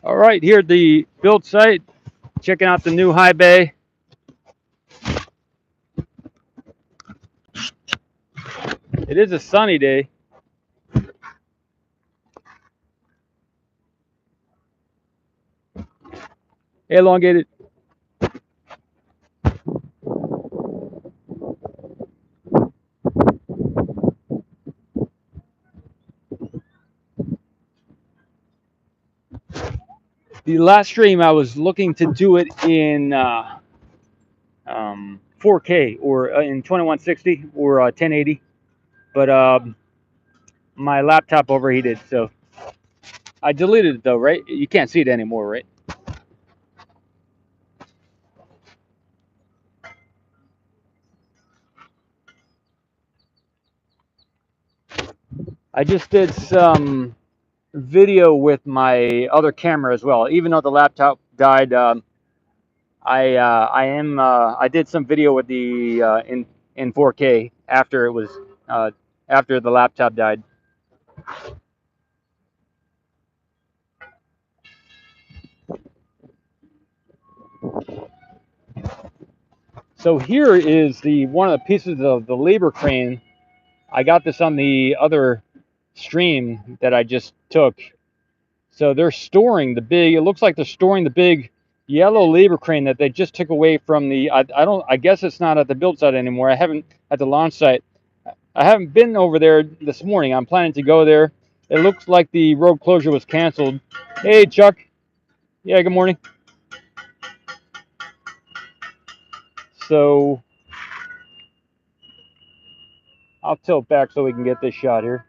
All right, here at the build site, checking out the new high bay. It is a sunny day. Elongated. The last stream I was looking to do it in 4K or in 2160 or 1080, but my laptop overheated, so I deleted it though. Right? You can't see it anymore, right? I just did some video with my other camera as well. Even though the laptop died, I did some video with the in 4K after it was after the laptop died. So here is the one of the pieces of the labor crane. I got this on the other stream that I just took. So they're storing the big. It looks like they're storing the big yellow labor crane that they just took away from the. I guess it's not at the build site anymore. I haven't at the launch site. I haven't been over there this morning. I'm planning to go there. It looks like the road closure was canceled. Hey, Chuck. Yeah, good morning. So I'll tilt back so we can get this shot here.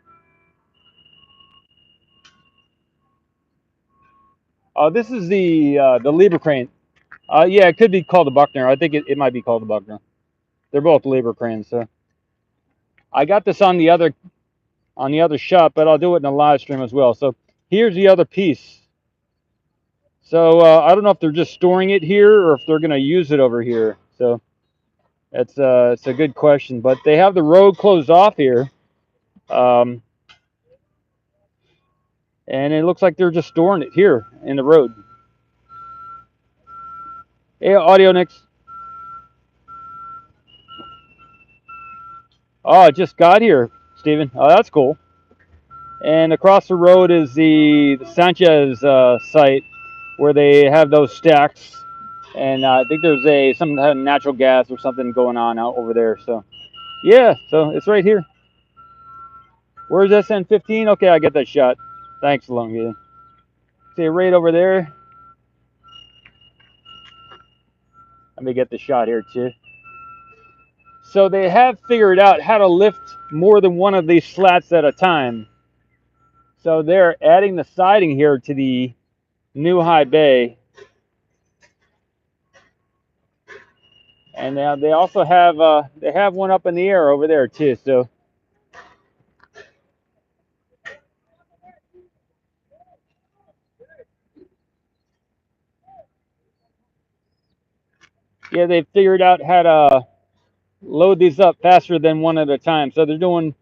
This is the labor crane. Yeah, it could be called a Buckner. I think it might be called a Buckner. They're both labor cranes. So I got this on the other shot, but I'll do it in a live stream as well. So here's the other piece. So I don't know if they're just storing it here or if they're going to use it over here. So it's a good question. But they have the road closed off here, and it looks like they're just storing it here in the road. Hey, audio next. Oh, it just got here, Steven. Oh, that's cool. And across the road is the Sanchez site where they have those stacks. And I think there's some natural gas or something going on out over there. So, yeah, so it's right here. Where's SN15? Okay, I get that shot. Thanks, Longy. See, right over there. Let me get the shot here, too. So they have figured out how to lift more than one of these slats at a time. So they're adding the siding here to the new high bay. And now they also have one up in the air over there too. So yeah, they figured out how to load these up faster than one at a time. So they're doing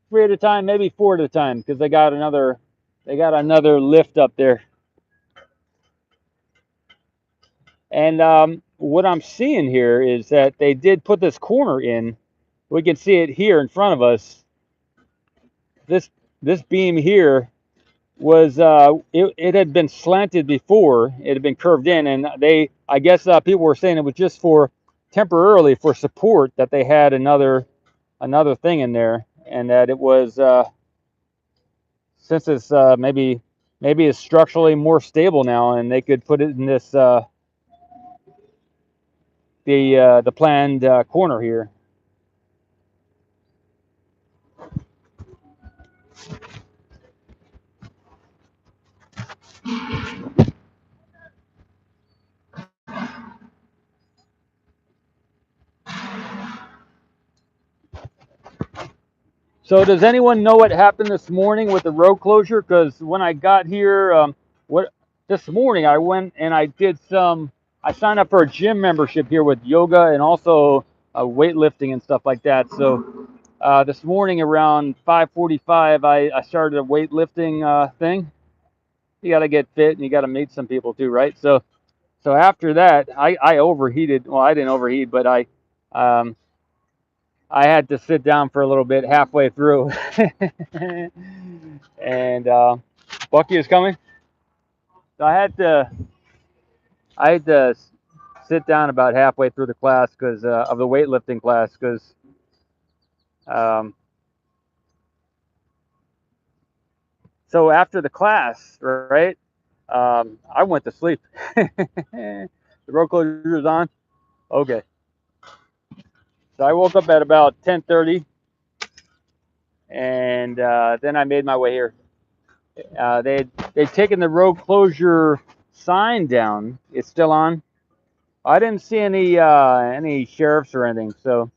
3 at a time, maybe 4 at a time, because they got another lift up there. And what I'm seeing here is that they did put this corner in. We can see it here in front of us. This beam here was it had been slanted before. It had been curved in, and I guess people were saying it was just for temporarily for support, that they had another thing in there, and that it was since it's maybe it's structurally more stable now, and they could put it in this the planned corner here. So does anyone know what happened this morning with the road closure? Because when I got here, this morning I went and I signed up for a gym membership here with yoga and also weightlifting and stuff like that. So this morning around 5:45, I started a weightlifting thing. You got to get fit and you got to meet some people too, right? So after that, I overheated. Well, I didn't overheat, but um, I had to sit down for a little bit halfway through, and Bucky is coming. So I had to sit down about halfway through the class because of the weightlifting class because um, so after the class, right? I went to sleep. The road closure is on. Okay. So I woke up at about 10:30, and then I made my way here. They'd taken the road closure sign down. It's still on. I didn't see any sheriffs or anything, so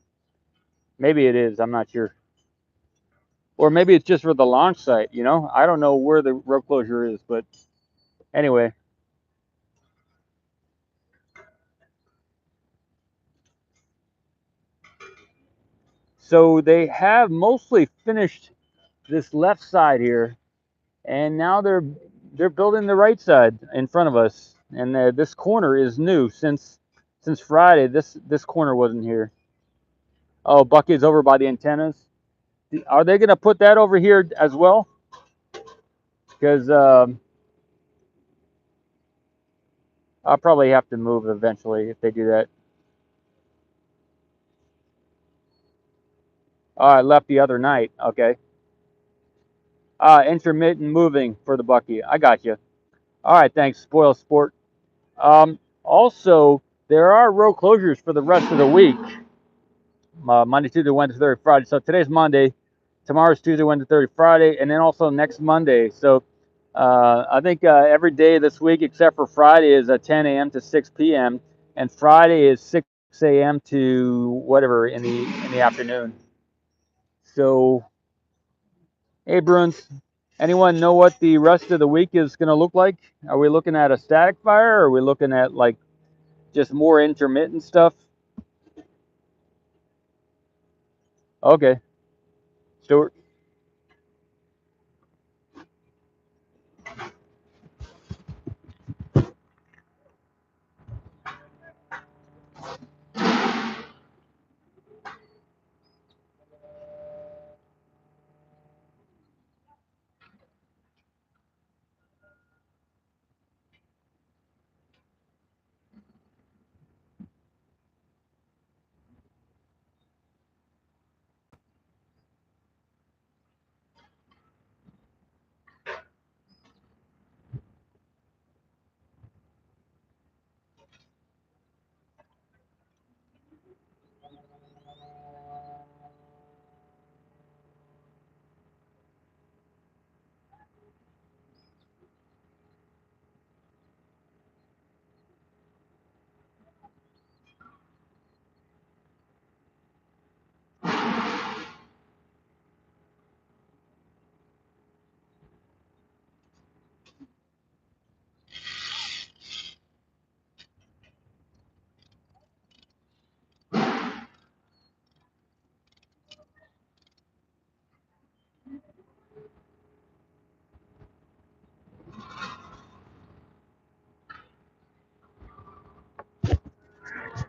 maybe it is. I'm not sure. Or maybe it's just for the launch site. You know, I don't know where the road closure is, but anyway. So they have mostly finished this left side here, and now they're building the right side in front of us. And this corner is new since Friday. This corner wasn't here. Oh, Bucky's over by the antennas. Are they going to put that over here as well? Because I'll probably have to move eventually if they do that. Oh, I left the other night. Okay. Intermittent moving for the Bucky. I got you. All right, thanks. Spoil sport. Also, there are road closures for the rest of the week. Monday, Tuesday, Wednesday, Thursday, Friday. So today's Monday. Tomorrow's Tuesday, Wednesday, Thursday, Friday, and then also next Monday. So I think every day this week except for Friday is 10 a.m. to 6 p.m. and Friday is 6 a.m. to whatever in the afternoon. So, hey, Bruins, anyone know what the rest of the week is going to look like? Are we looking at a static fire, or are we looking at like just more intermittent stuff? Okay, Stuart.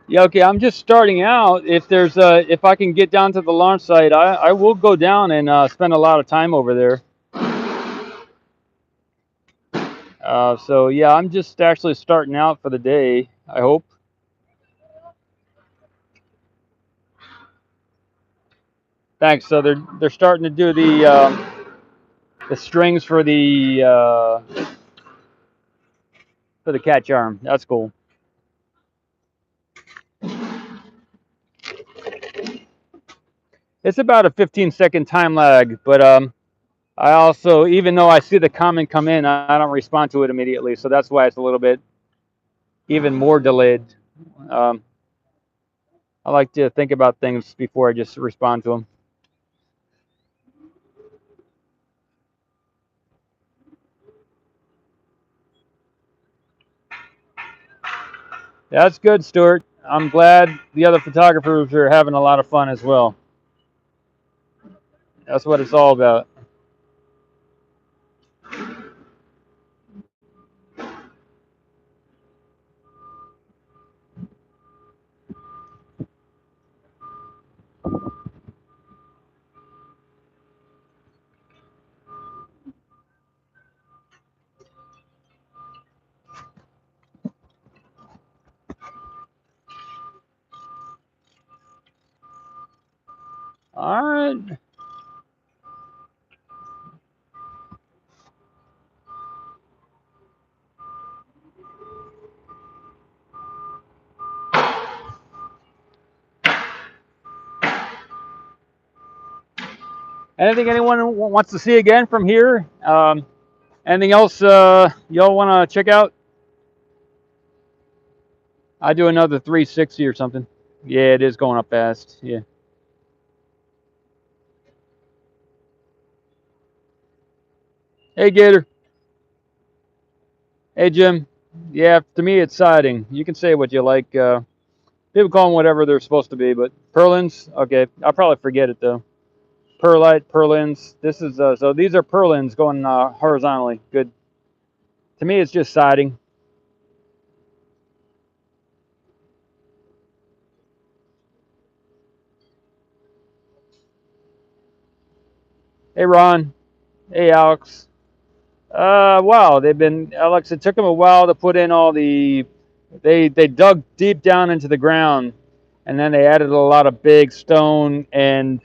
Yeah, okay. I'm just starting out. If I can get down to the launch site, I will go down and spend a lot of time over there. So yeah, I'm just actually starting out for the day. I hope. Thanks. So they're starting to do the strings for the catch arm. That's cool. It's about a 15-second time lag, but I also, even though I see the comment come in, I don't respond to it immediately. So that's why it's a little bit even more delayed. Um, I like to think about things before I just respond to them. That's good, Stuart. I'm glad the other photographers are having a lot of fun as well. That's what it's all about. All right. Anything anyone wants to see again from here? Anything else y'all want to check out? I do another 360 or something. Yeah, it is going up fast. Yeah. Hey, Gator. Hey, Jim. Yeah, to me it's siding. You can say what you like. People call them whatever they're supposed to be, but purlins. Okay, I'll probably forget it though. Perlite, purlins. This is so these are purlins going horizontally. Good. To me, it's just siding. Hey, Ron. Hey, Alex. Wow, they've been Alex. It took them a while to put in all the. They dug deep down into the ground, and then they added a lot of big stone and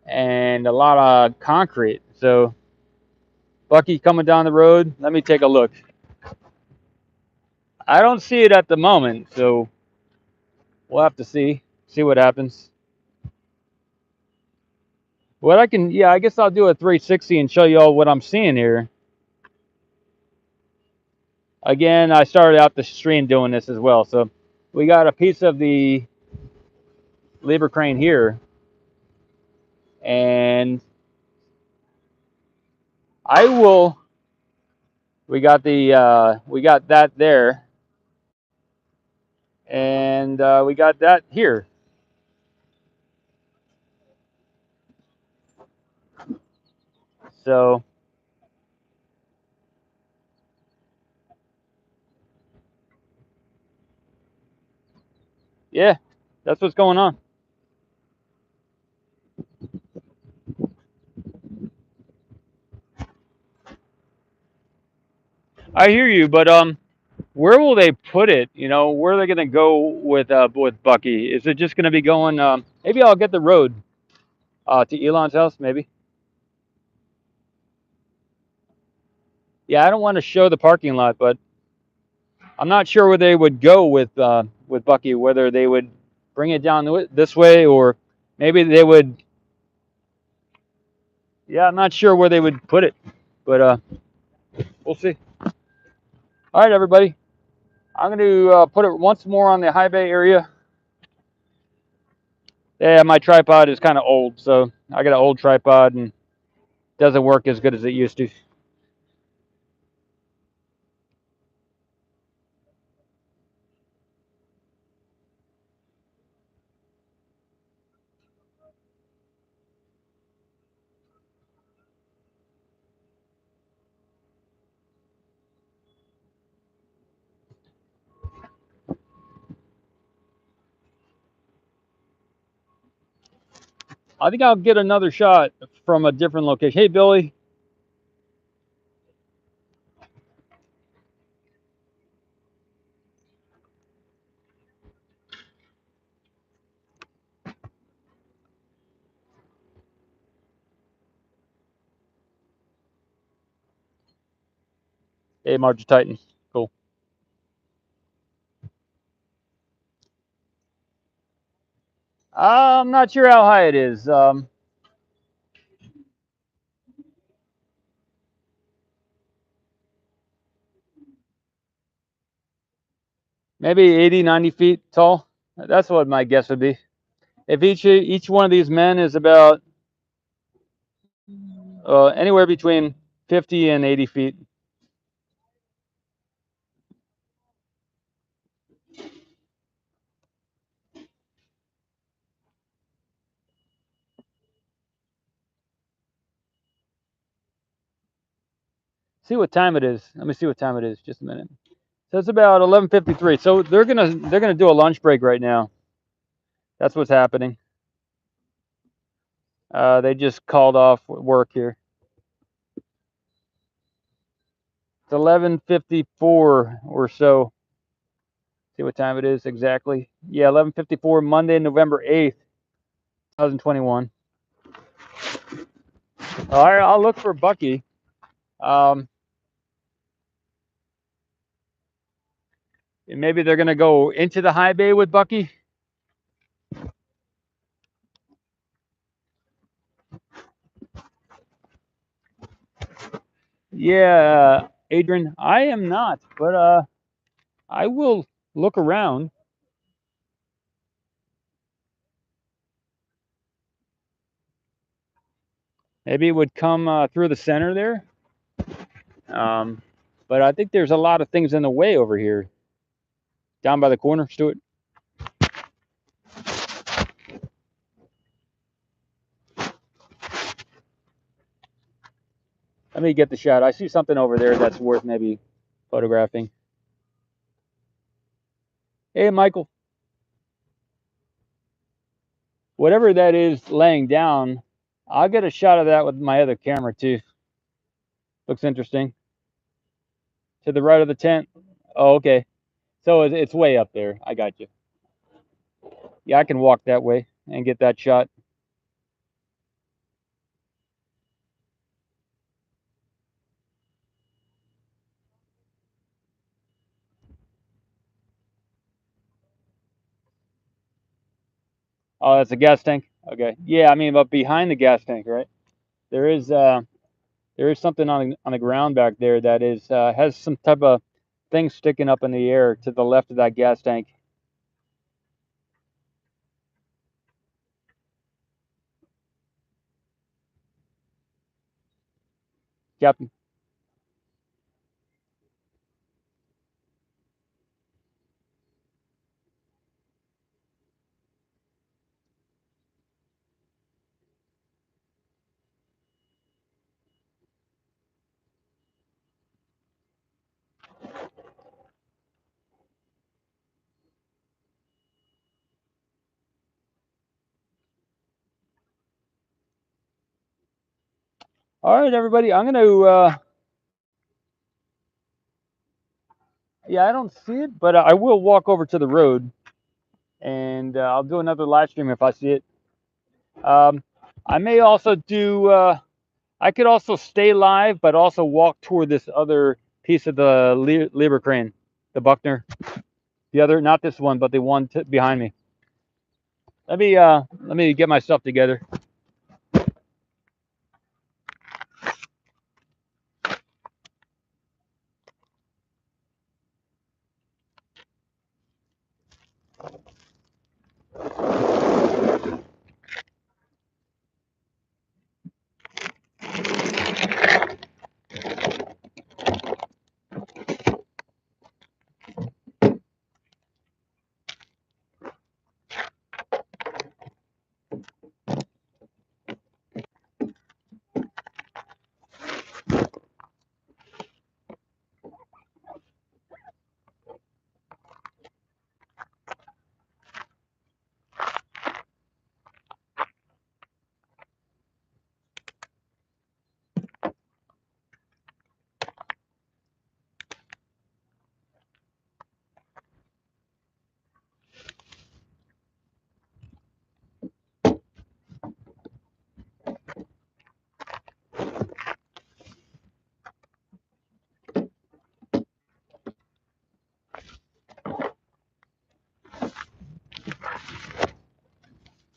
a lot of concrete. So, Bucky coming down the road. Let me take a look. I don't see it at the moment, so we'll have to see what happens. What I can, yeah, I guess I'll do a 360 and show you all what I'm seeing here. Again, I started out the stream doing this as well. So we got a piece of the lever crane here, and I will. We got that there, and we got that here. So yeah, that's what's going on. I hear you, but where will they put it? You know, where are they going to go with Bucky? Is it just going to be going? Maybe I'll get the road to Elon's house. Maybe. Yeah, I don't want to show the parking lot, but I'm not sure where they would go with Bucky. Whether they would bring it down this way, or maybe they would. Yeah, I'm not sure where they would put it, but we'll see. All right, everybody. I'm going to put it once more on the high bay area. Yeah, my tripod is kind of old, so I got an old tripod and it doesn't work as good as it used to. I think I'll get another shot from a different location. Hey, Billy. Hey, Marge Titan. Cool. I'm not sure how high it is. Maybe 80, 90 feet tall. That's what my guess would be. If each one of these men is about anywhere between 50 and 80 feet. See what time it is. Let me see what time it is. Just a minute. So it's about 11:53. So they're gonna do a lunch break right now. That's what's happening. They just called off work here. It's 11:54 or so. See what time it is exactly. Yeah, 11:54, Monday, November 8th. 2021. All right, I'll look for Bucky. Maybe they're gonna go into the high bay with Bucky. Yeah, Adrian, I am not, but I will look around. Maybe it would come through the center there. But I think there's a lot of things in the way over here. Down by the corner, Stuart. Let me get the shot. I see something over there that's worth maybe photographing. Hey, Michael. Whatever that is laying down, I'll get a shot of that with my other camera too. Looks interesting. To the right of the tent. Oh, okay. So it's way up there. I got you. Yeah, I can walk that way and get that shot. Oh, that's a gas tank. Okay. Yeah, I mean, but behind the gas tank, right? There is something on the ground back there that is has some type of thing sticking up in the air to the left of that gas tank. Captain. All right, everybody. I'm gonna. Yeah, I don't see it, but I will walk over to the road, and I'll do another live stream if I see it. I may also do. I could also stay live, but also walk toward this other piece of the lever crane, the Buckner. The other, not this one, but the one behind me. Let me get myself together.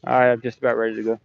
All right, I'm just about ready to go.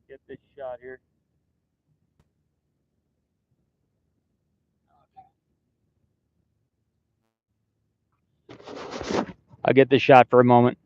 Get this shot here. I'll get this shot for a moment.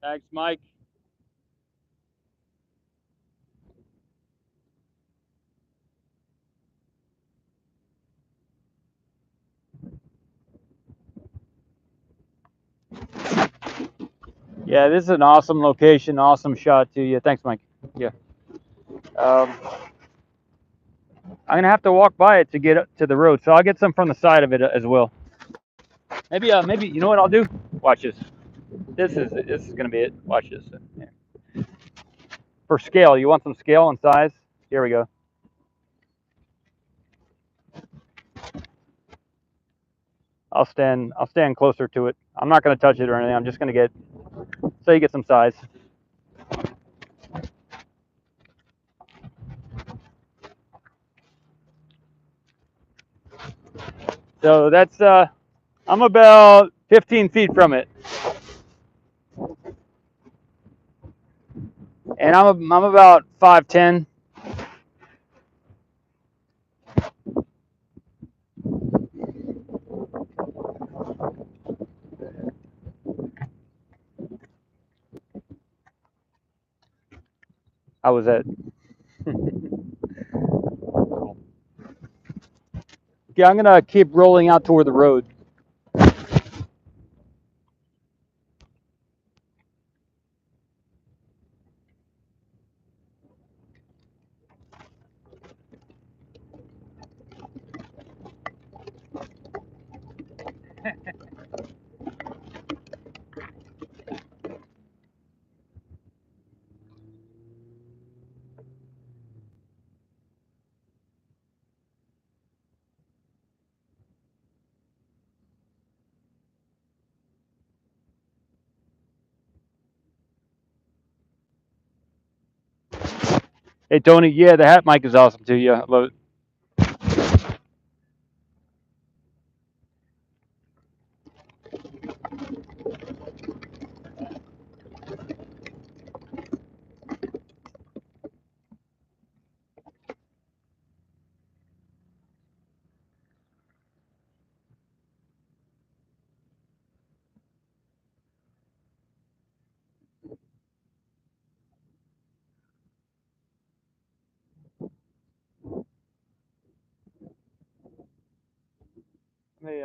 Thanks, Mike. Yeah, this is an awesome location, awesome shot too. Yeah, thanks, Mike. Yeah. I'm gonna have to walk by it to get up to the road, so I'll get some from the side of it as well. Maybe you know what I'll do? Watch this. This is gonna be it. Watch this. Yeah. For scale, you want some scale and size? Here we go. I'll stand closer to it. I'm not gonna touch it or anything. I'm just gonna get so you get some size. So that's I'm about 15 feet from it, and I'm about 5'10". I was at. Yeah, I'm gonna keep rolling out toward the road. Hey Tony, yeah, the hat mic is awesome too. Yeah, I love it. Hey,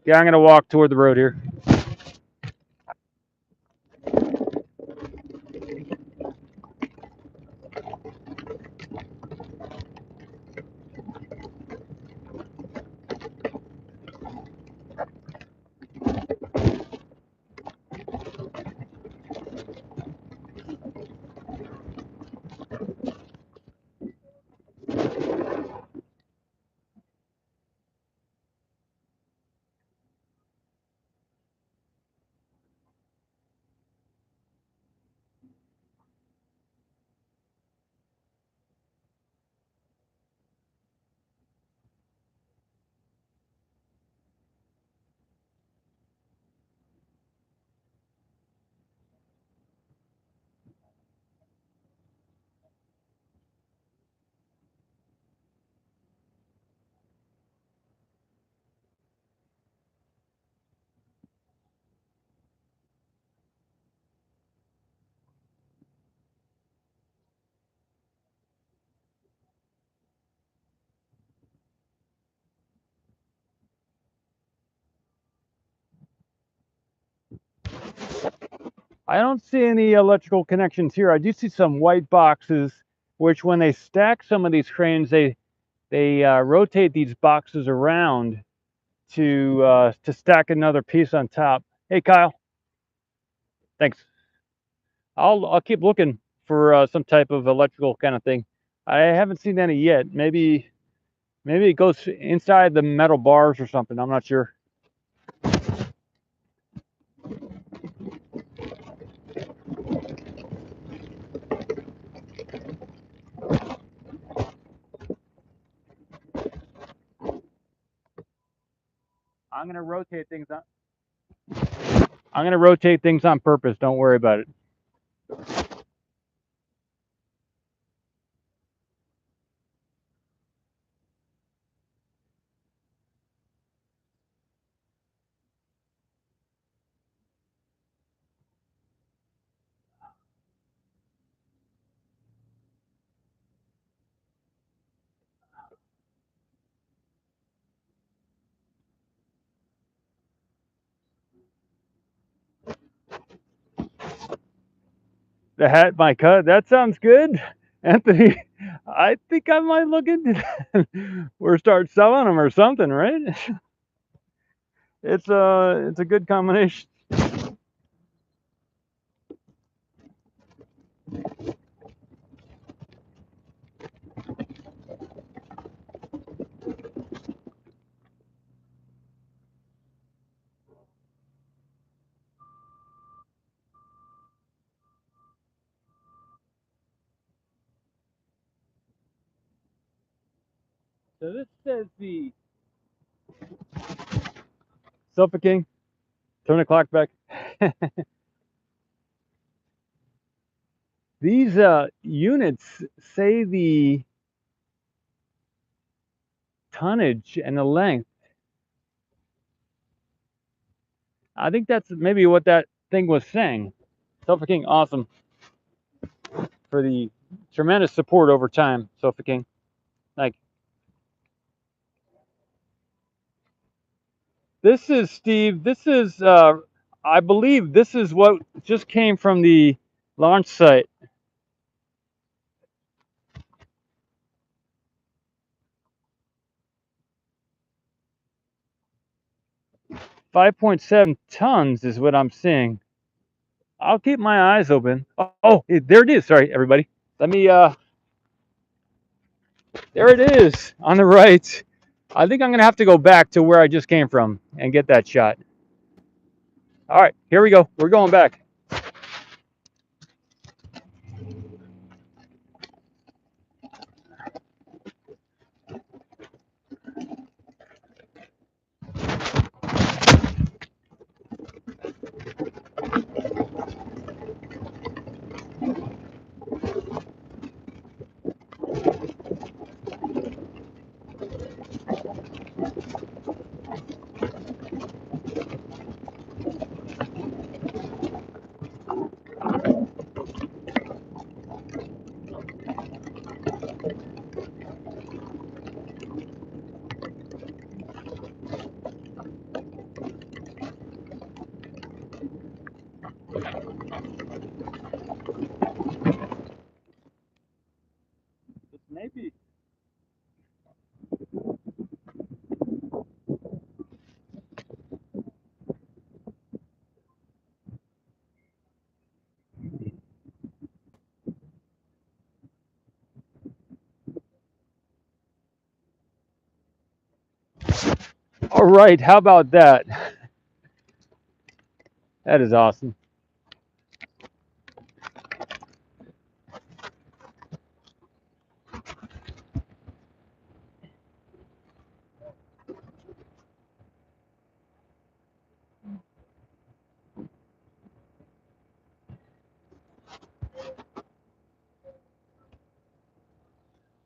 yeah, I'm gonna walk toward the road here. I don't see any electrical connections here. I do see some white boxes, which when they stack some of these cranes, they rotate these boxes around to stack another piece on top. Hey, Kyle, thanks. I'll keep looking for some type of electrical kind of thing. I haven't seen any yet. Maybe it goes inside the metal bars or something. I'm not sure. I'm gonna rotate things on. I'm gonna rotate things on purpose. Don't worry about it. The hat, my cut. That sounds good, Anthony. I think I might look into or start selling them or something, right? It's a good combination. So this says the suffocating. Turn the clock back. These units say the tonnage and the length. I think that's maybe what that thing was saying. Suffocating, awesome for the tremendous support over time. Suffocating, like this is Steve. This is I believe this is what just came from the launch site. 5.7 tons is what I'm seeing. I'll keep my eyes open. Oh, there it is. Sorry, everybody. Let me. There it is on the right. I think I'm gonna have to go back to where I just came from and get that shot. All right, here we go. We're going back. Maybe. All right, how about that? That is awesome.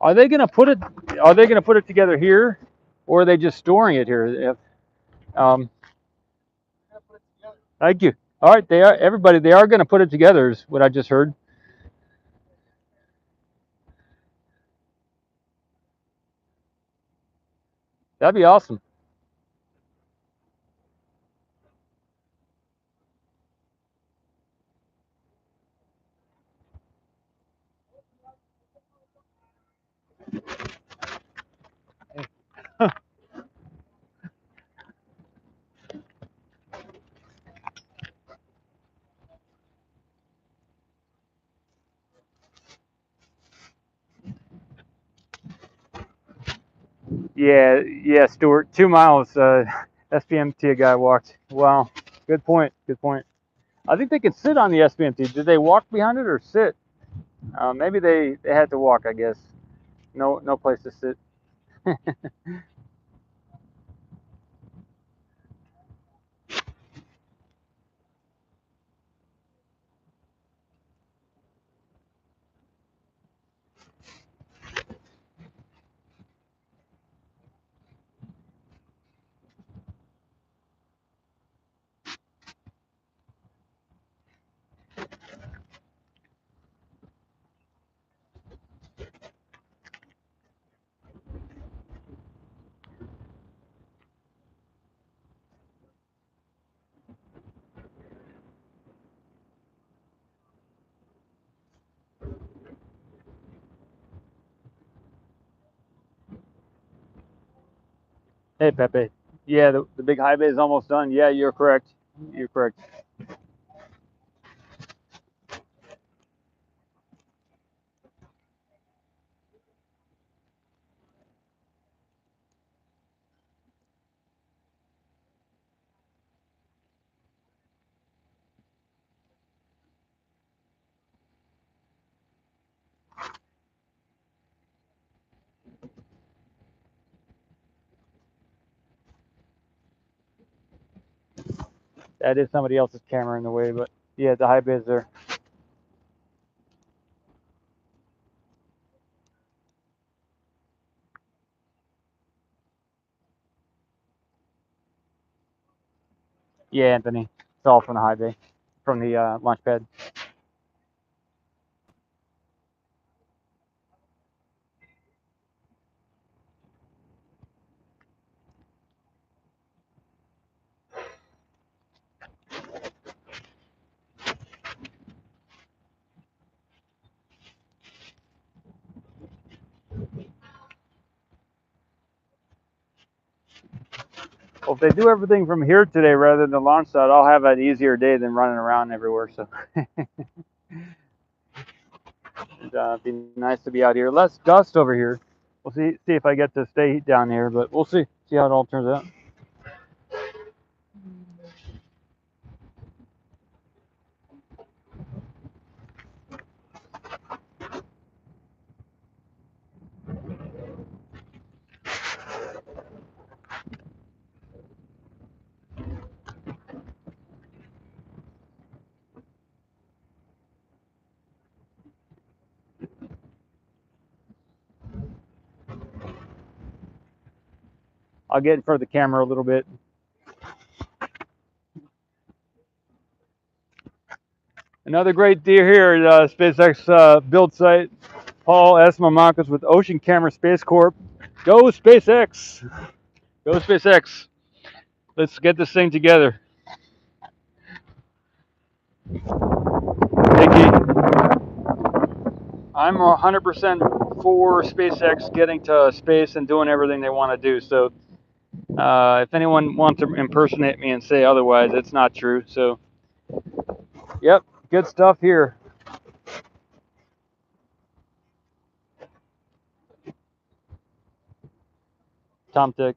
Are they gonna put it? Are they gonna put it together here, or are they just storing it here? Um, Thank you. All right, they are everybody. They are gonna put it together. Is what I just heard. That'd be awesome. Yeah, Stuart. 2 miles. SPMT guy walked. Wow. Good point. Good point. I think they could sit on the SPMT. Did they walk behind it or sit? Maybe they had to walk. I guess. No place to sit. Hey, Pepe. Yeah, the big high bay is almost done. Yeah, you're correct. You're correct. That is somebody else's camera in the way, but yeah, the high bay is there. Yeah, Anthony. It's all from the high bay, from the launch pad. Well, if they do everything from here today rather than the launch site, I'll have an easier day than running around everywhere. So it'd be nice to be out here. Less dust over here. We'll see if I get to stay down here, but we'll see how it all turns out. I'll get in front of the camera a little bit. Another great deal here at SpaceX build site. Paul S Mamakos with Ocean Camera Space Corp. Go SpaceX! Go SpaceX! Let's get this thing together. Vicky, I'm 100% for SpaceX getting to space and doing everything they want to do. So if anyone wants to impersonate me and say otherwise, it's not true. So, yep, good stuff here. Tom Tick.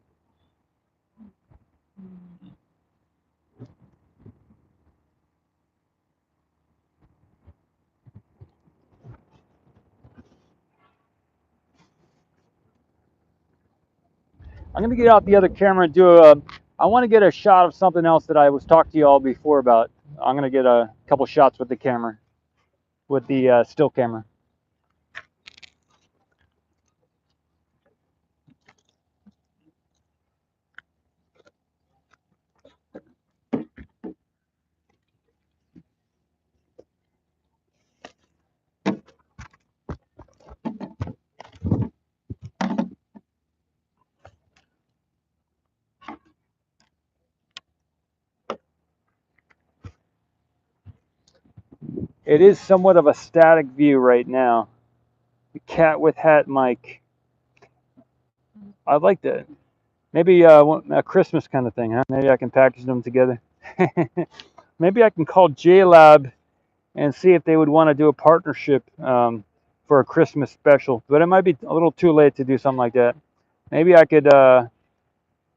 I'm going to get out the other camera and do I want to get a shot of something else that I was talking to you all before about. I'm going to get a couple shots with the camera, with the still camera. It is somewhat of a static view right now. The cat with hat mic. I'd like to, maybe a Christmas kind of thing, huh? Maybe I can package them together. Maybe I can call JLab and see if they would want to do a partnership for a Christmas special. But it might be a little too late to do something like that. Maybe I could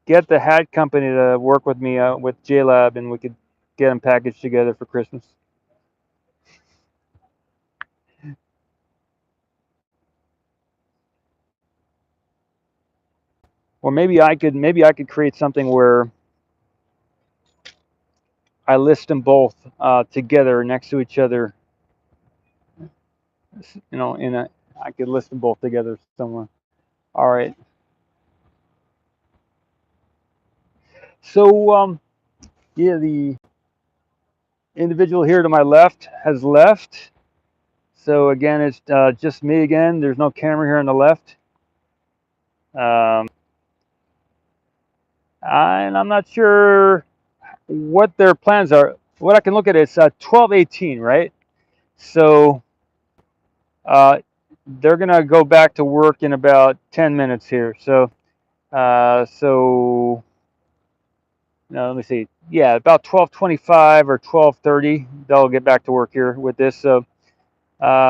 get the hat company to work with me with JLab, and we could get them packaged together for Christmas. Or maybe I could create something where I list them both together next to each other. You know, I could list them both together somewhere. All right. So yeah, the individual here to my left has left. So again, it's just me again. There's no camera here on the left. And I'm not sure what their plans are. What I can look at is 12:18, right? So uh, they're gonna go back to work in about 10 minutes here. So no, let me see. Yeah, about 12:25 or 12:30, they'll get back to work here with this. So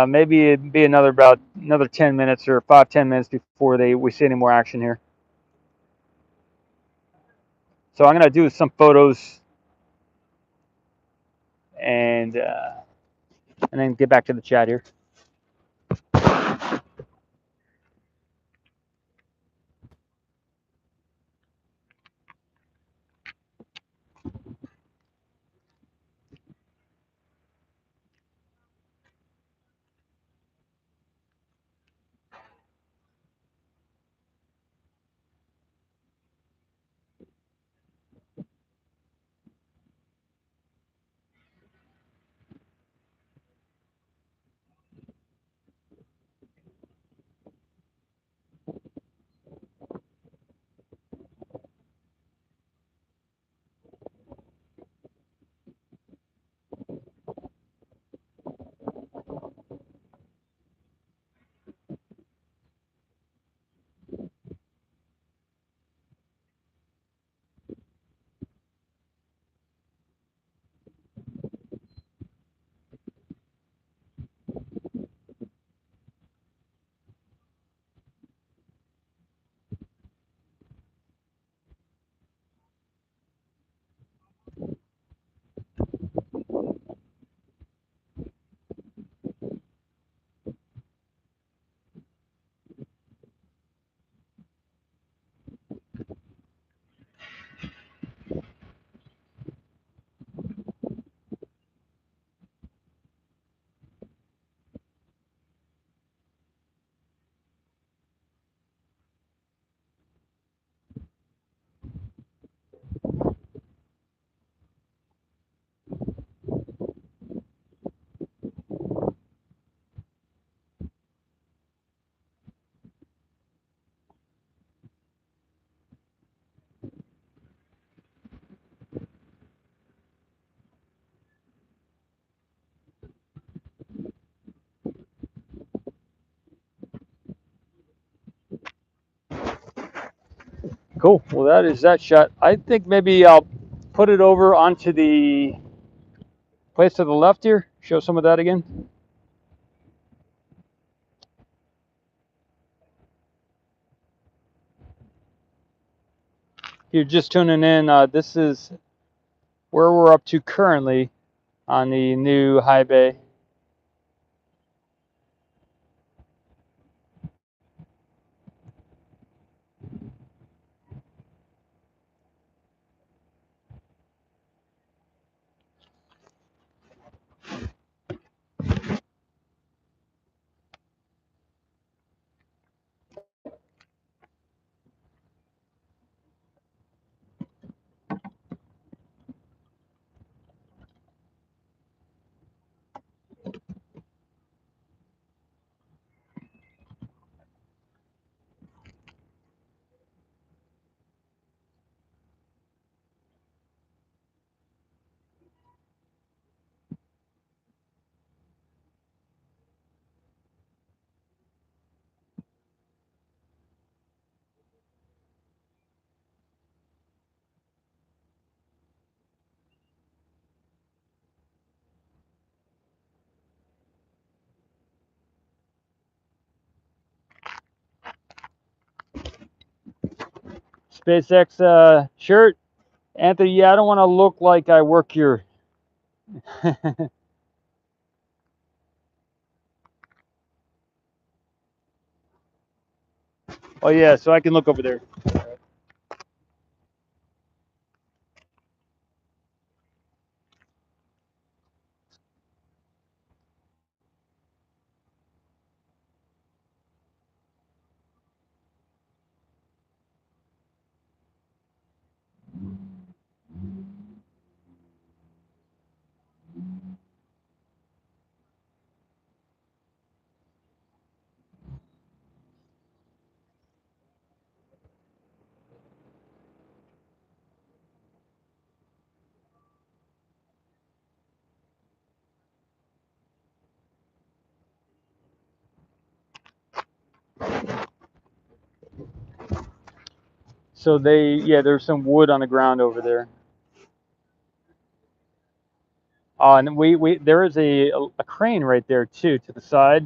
maybe it'd be another 10 minutes or 5-10 minutes before we see any more action here. So I'm gonna do some photos and then get back to the chat here. Cool. Well, that is that shot. I think maybe I'll put it over onto the place to the left here. Show some of that again. If you're just tuning in, this is where we're up to currently on the new high bay. SpaceX shirt. Anthony, yeah, I don't want to look like I work here. Oh yeah, so I can look over there. So yeah, there's some wood on the ground over there. And there is a crane right there too, to the side.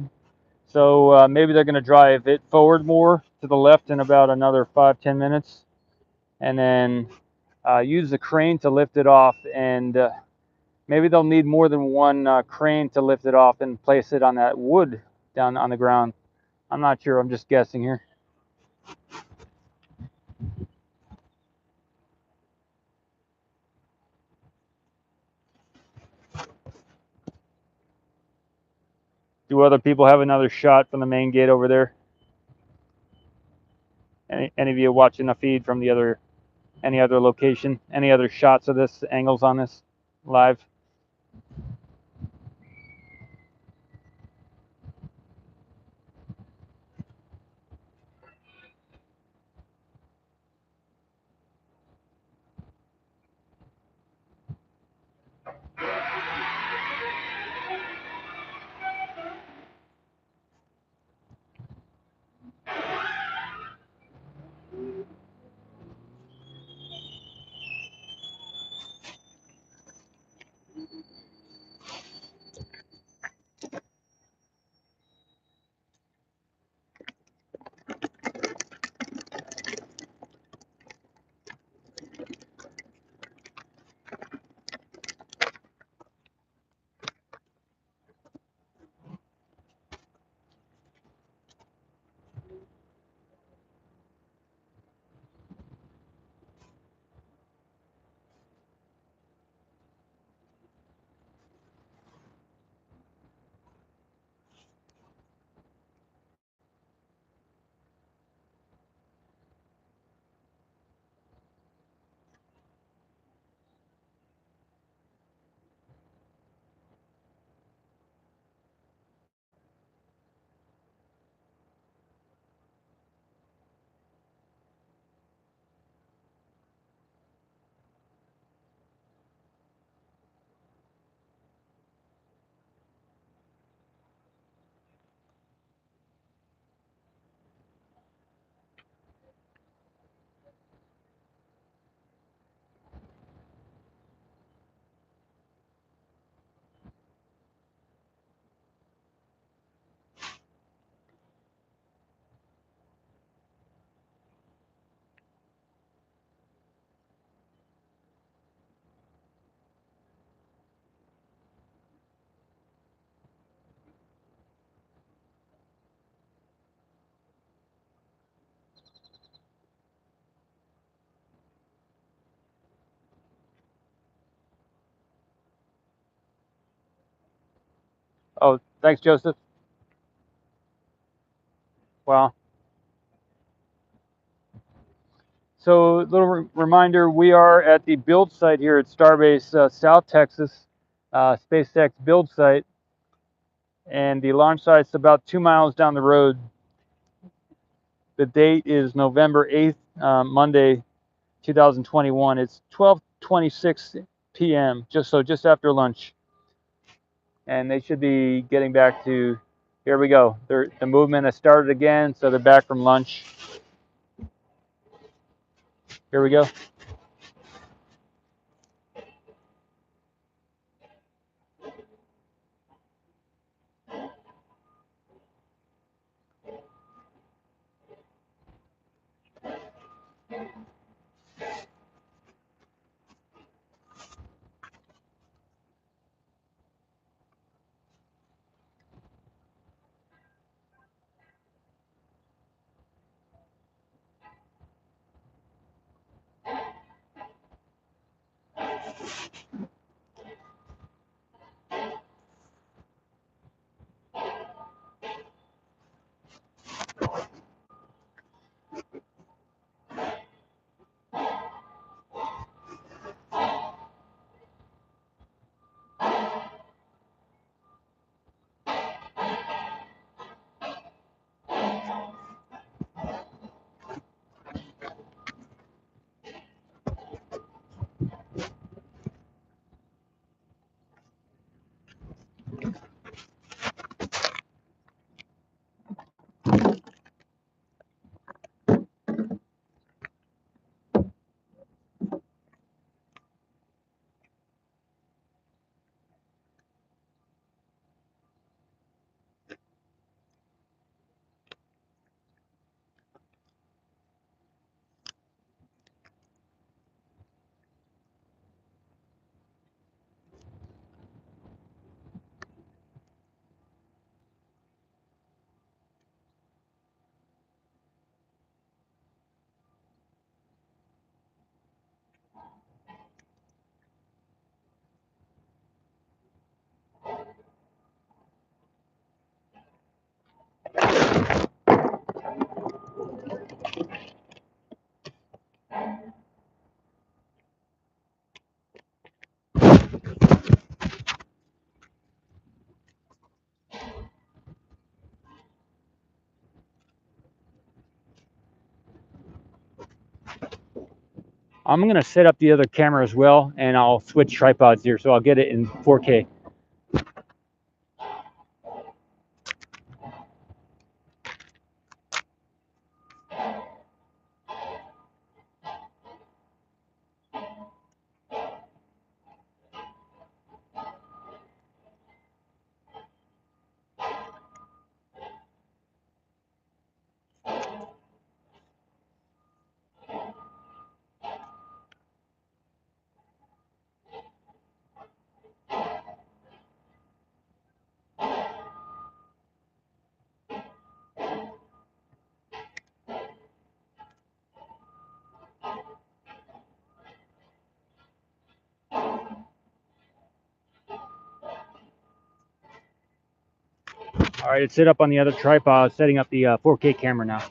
So maybe they're going to drive it forward more to the left in about another 5-10 minutes, and then use the crane to lift it off. And maybe they'll need more than one crane to lift it off and place it on that wood down on the ground. I'm not sure. I'm just guessing here. Do other people have another shot from the main gate over there? Any of you watching the feed from any other location? Any other shots of this, angles on this live? Oh, thanks, Joseph. Wow. So, little reminder: we are at the build site here at Starbase, South Texas, SpaceX build site, and the launch site's about 2 miles down the road. The date is November 8th, Monday, 2021. It's 12:26 p.m. Just after lunch, and they should be getting back to. Here we go. The movement has started again, so they're back from lunch. Here we go. I'm going to set up the other camera as well, and I'll switch tripods here, so I'll get it in 4K. All right, it's set up on the other tripod, setting up the 4K camera now.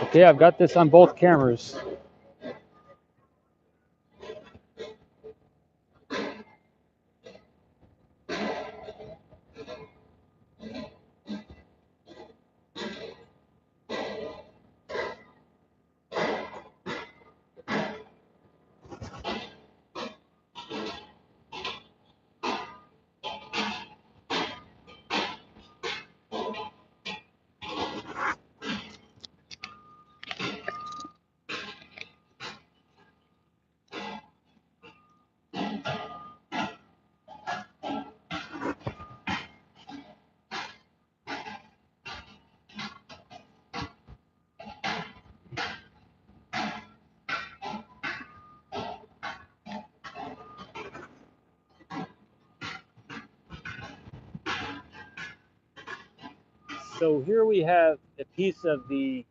Okay, I've got this on both cameras. So here we have a piece of the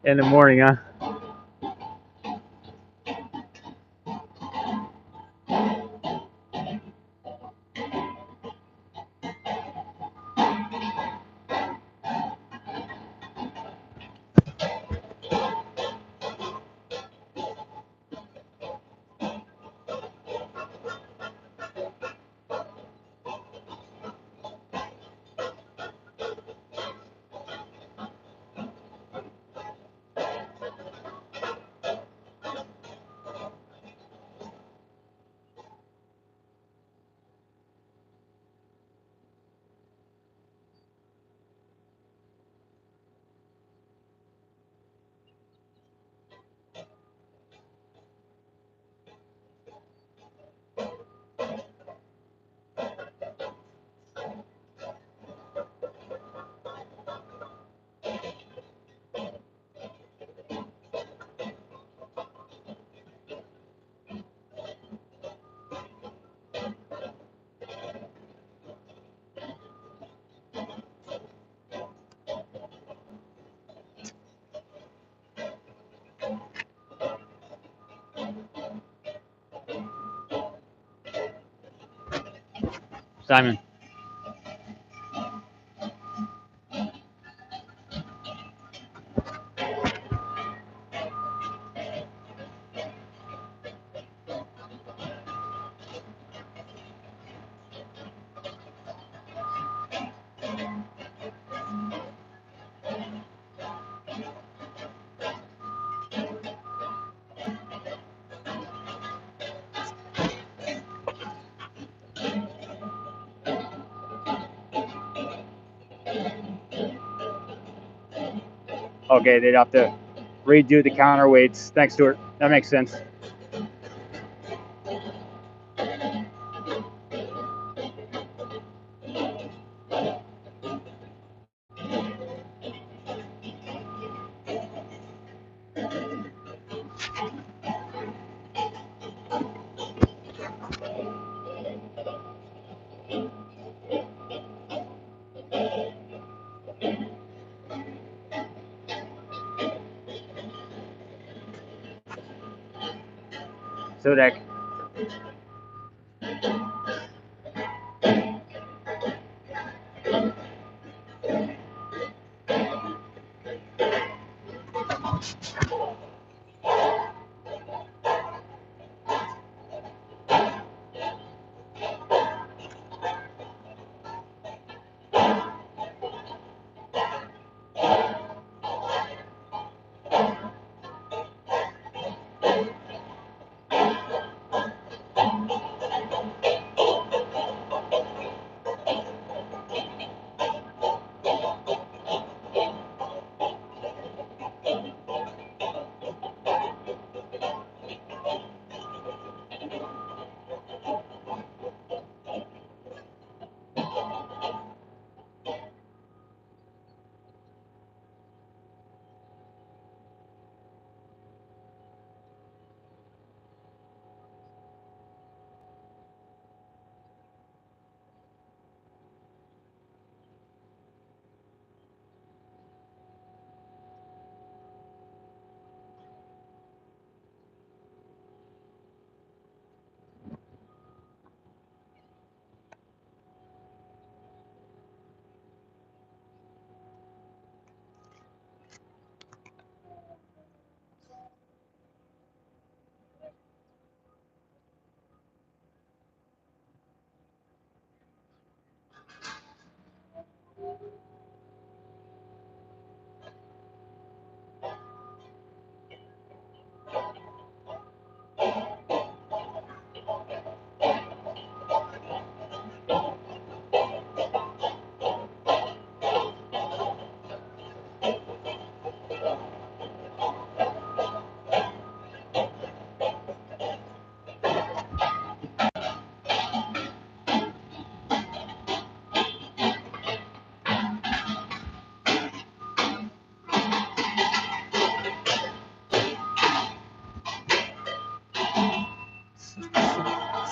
in the morning, huh? Simon. Okay, they'd have to redo the counterweights. Thanks, Stuart. That makes sense. So that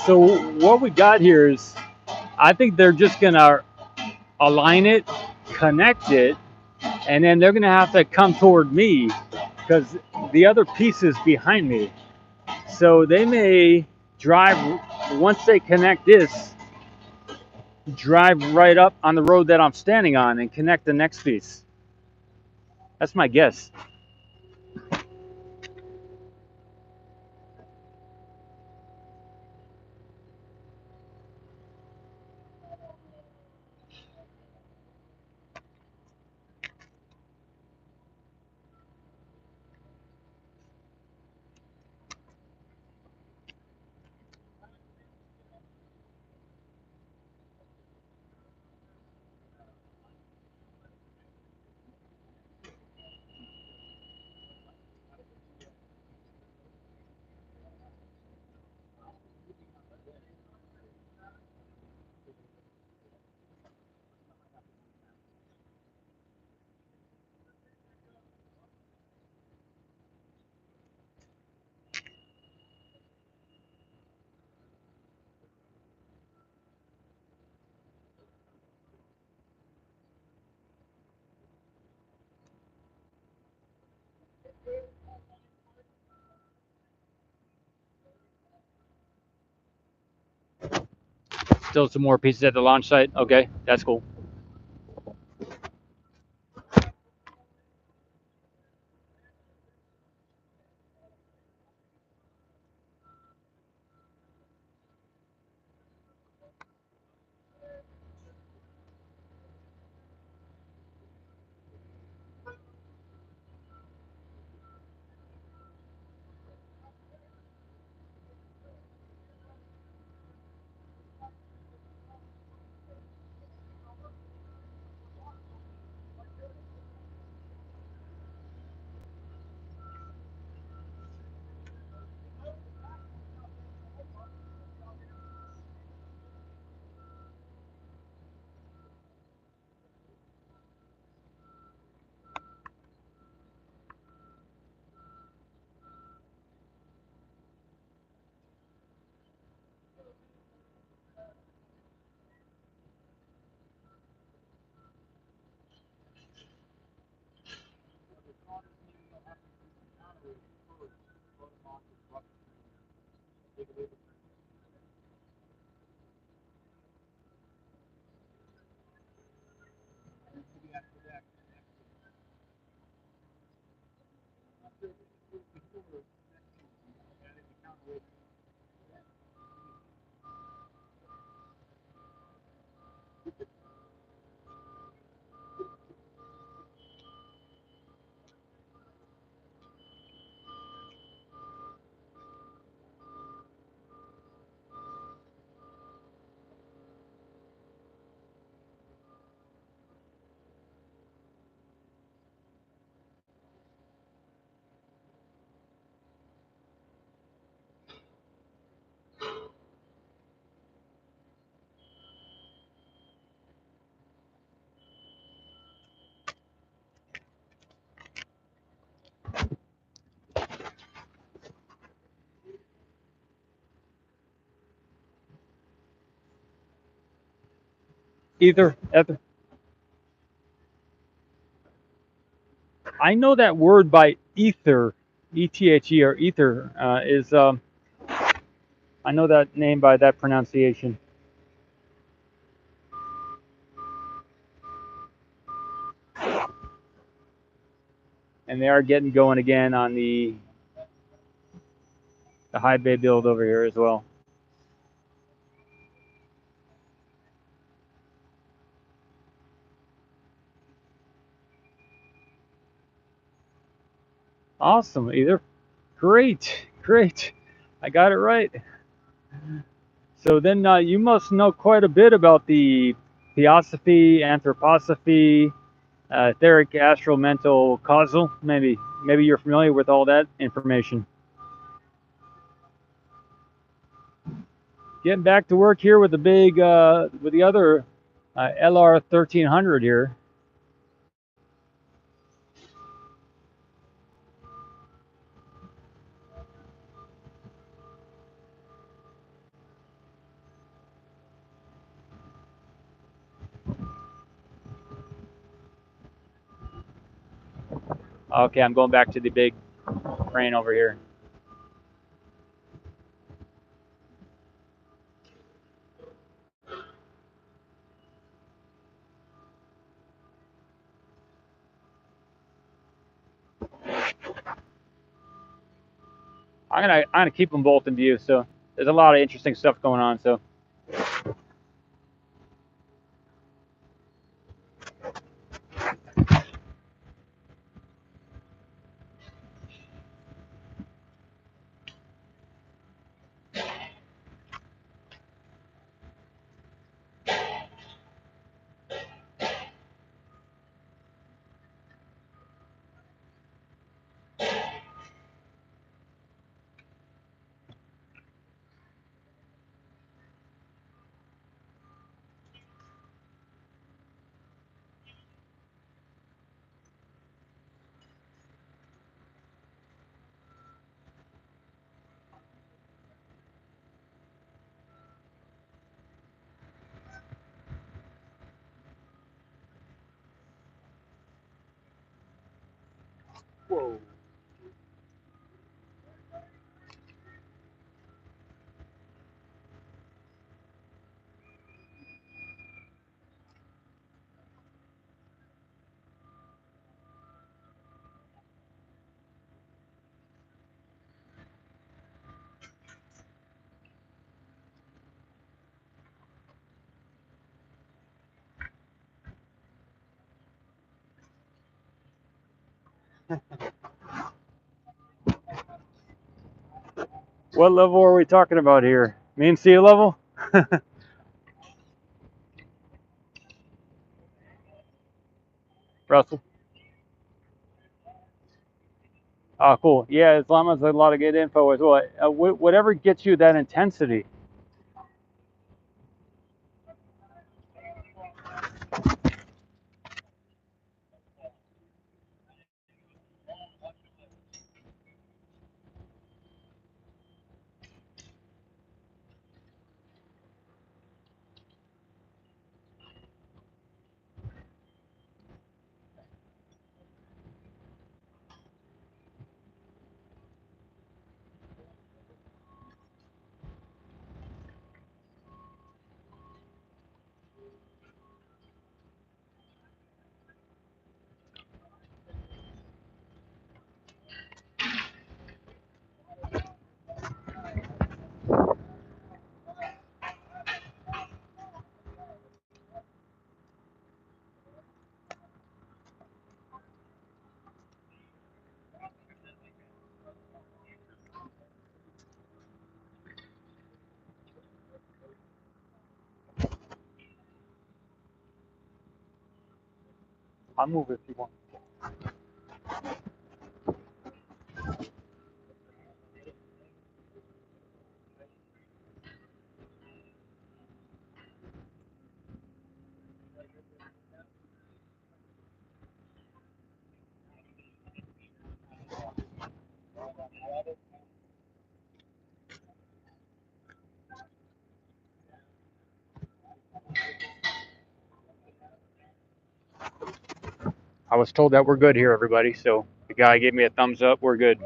So what we got here is, I think they're just gonna align it, connect it, and then they're gonna have to come toward me because the other piece is behind me. So they may drive, once they connect this, drive right up on the road that I'm standing on and connect the next piece. That's my guess. Still some more pieces at the launch site. Okay, that's cool. Ether. I know that word by ether, E-T-H-E or ether is. I know that name by that pronunciation. And they are getting going again on the high bay build over here as well. Awesome, Ether. Great, great. I got it right. So then you must know quite a bit about the theosophy, anthroposophy, etheric, astral, mental, causal. Maybe you're familiar with all that information. Getting back to work here with the big, with the other LR 1300 here. Okay, I'm going back to the big crane over here. I'm gonna keep them both in view. So there's a lot of interesting stuff going on. So whoa. What level are we talking about here? Mean sea level? Russell? Oh, cool. Yeah, as long as there's a lot of good info as well. Whatever gets you that intensity. I'll move if you want. I was told that we're good here, everybody. So the guy gave me a thumbs up. We're good.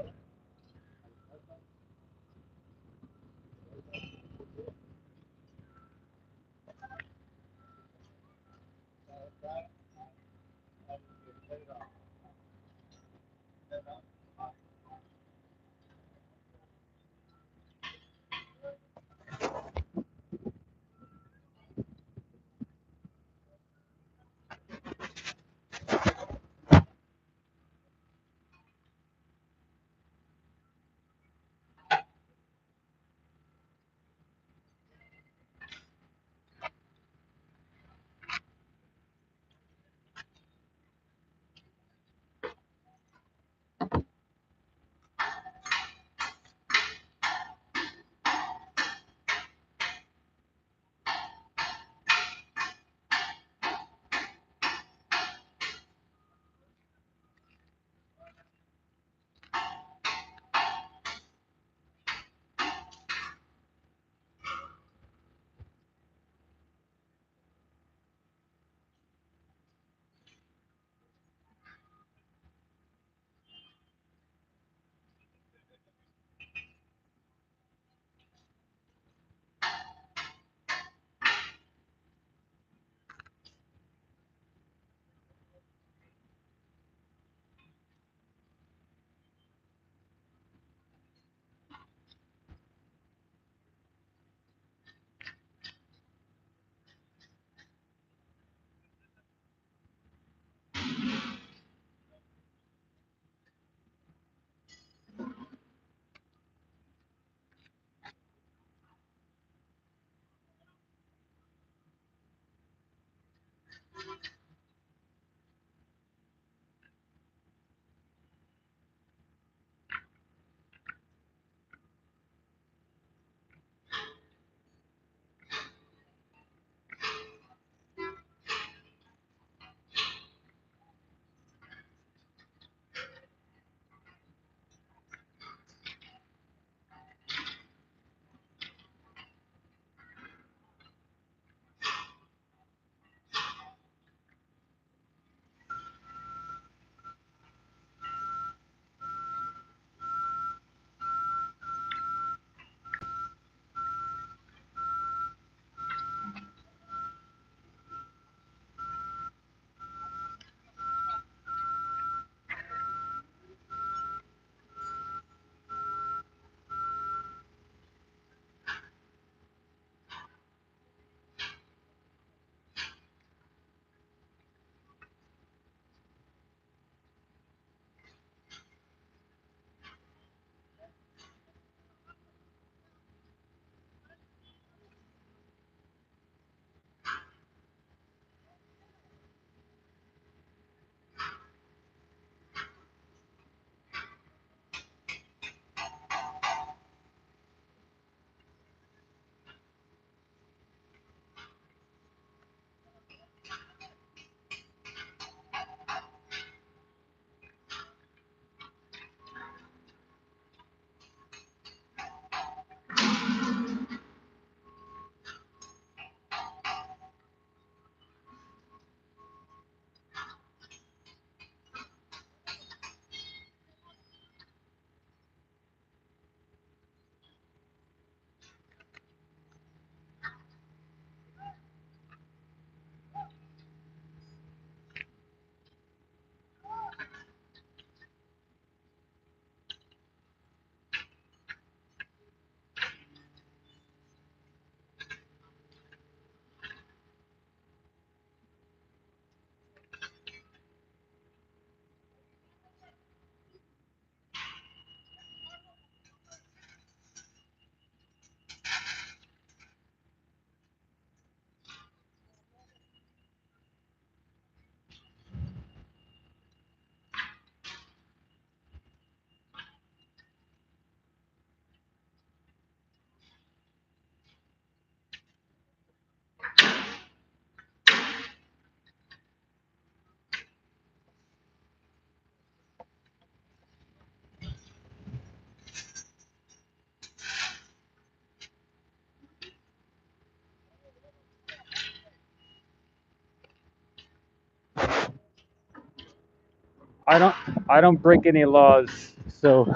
I don't break any laws. So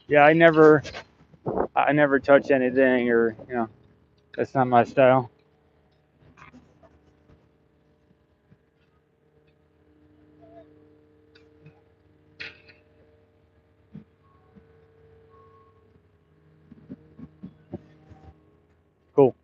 yeah, I never touch anything, or that's not my style. Cool.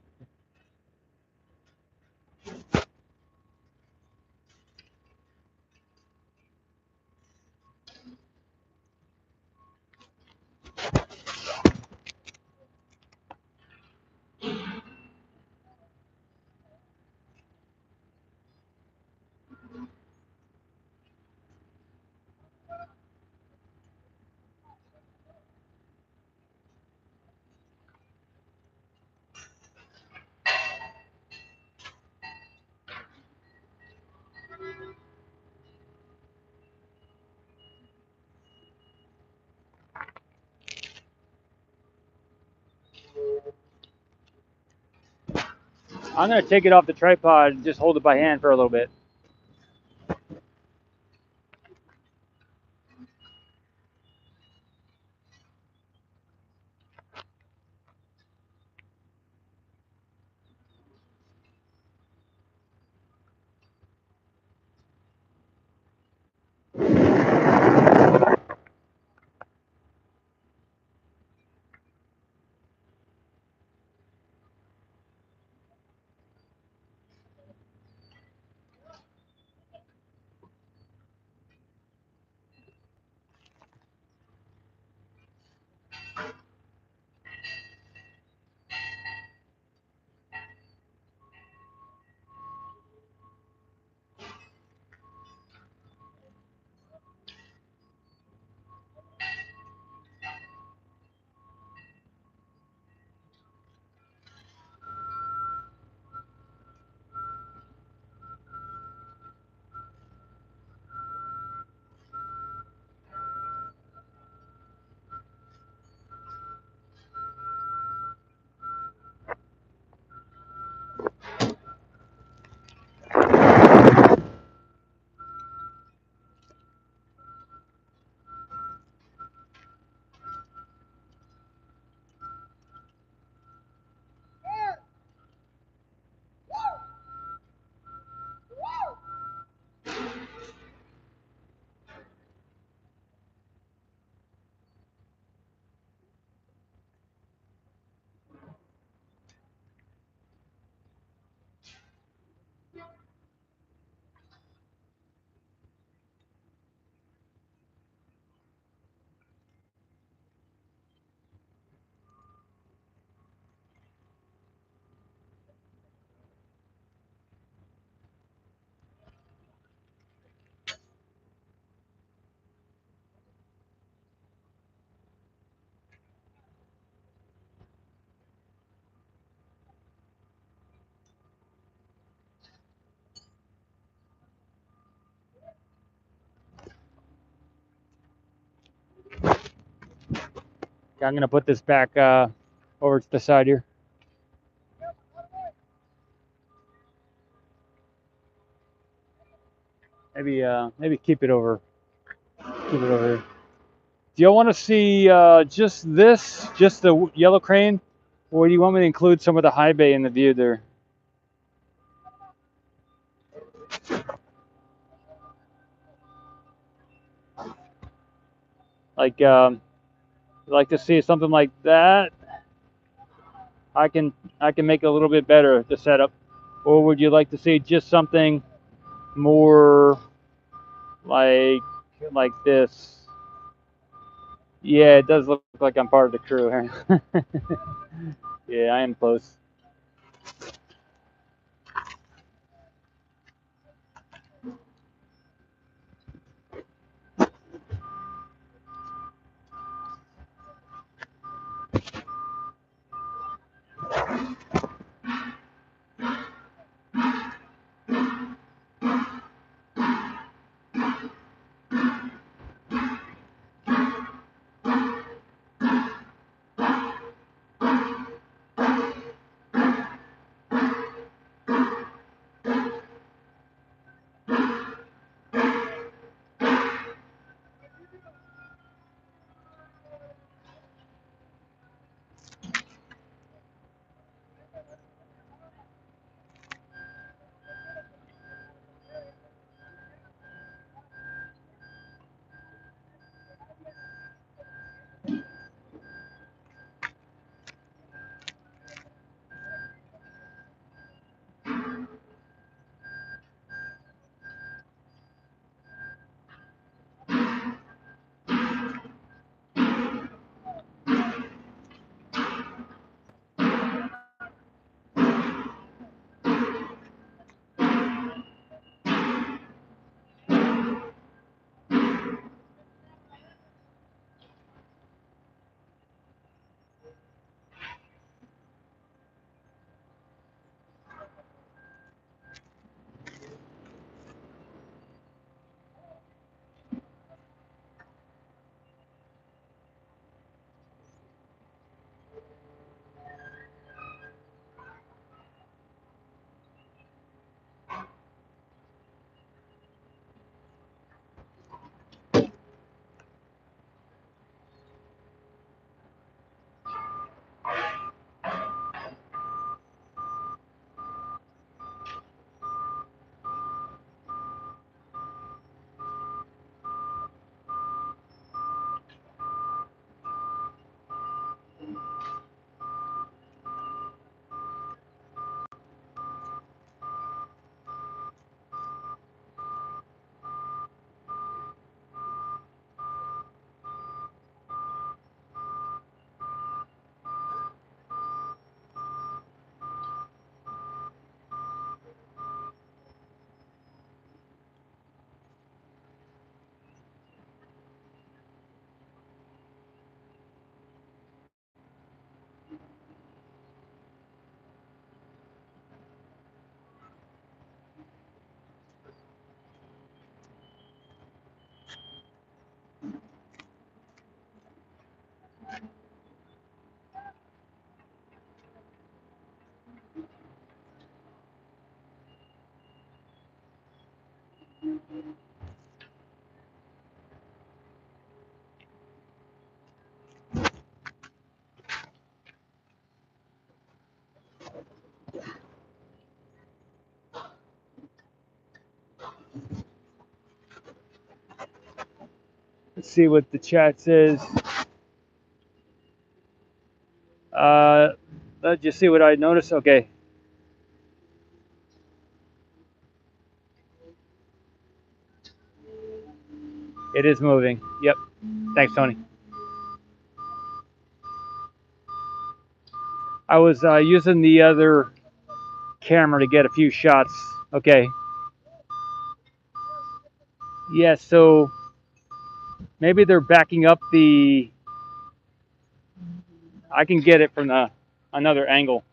I'm gonna take it off the tripod and just hold it by hand for a little bit. Okay, I'm gonna put this back over to the side here. Maybe keep it over. Keep it over here. Do y'all want to see just this, just the yellow crane, or do you want me to include some of the high bay in the view there? Like, like to see something like that? I can make it a little bit better the setup, or would you like to see just something more like this? Yeah, it does look like I'm part of the crew here. Yeah, I am close. Let's see what the chat says. Let's just see what I noticed. Okay. It is moving. Yep. Thanks, Tony. I was using the other camera to get a few shots. Okay. Yeah, so maybe they're backing up the... I can get it from another angle.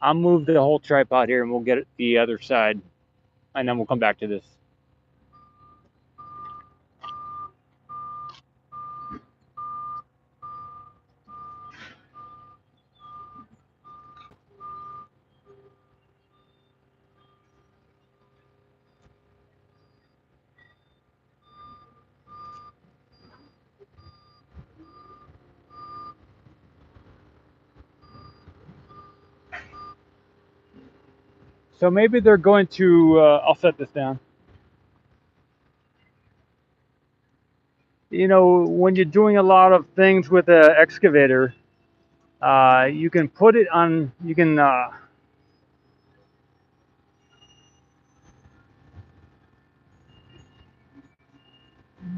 I'll move the whole tripod here and we'll get it the other side. And then we'll come back to this. So maybe they're going to, I'll set this down. You know, when you're doing a lot of things with an excavator, you can put it on, you can,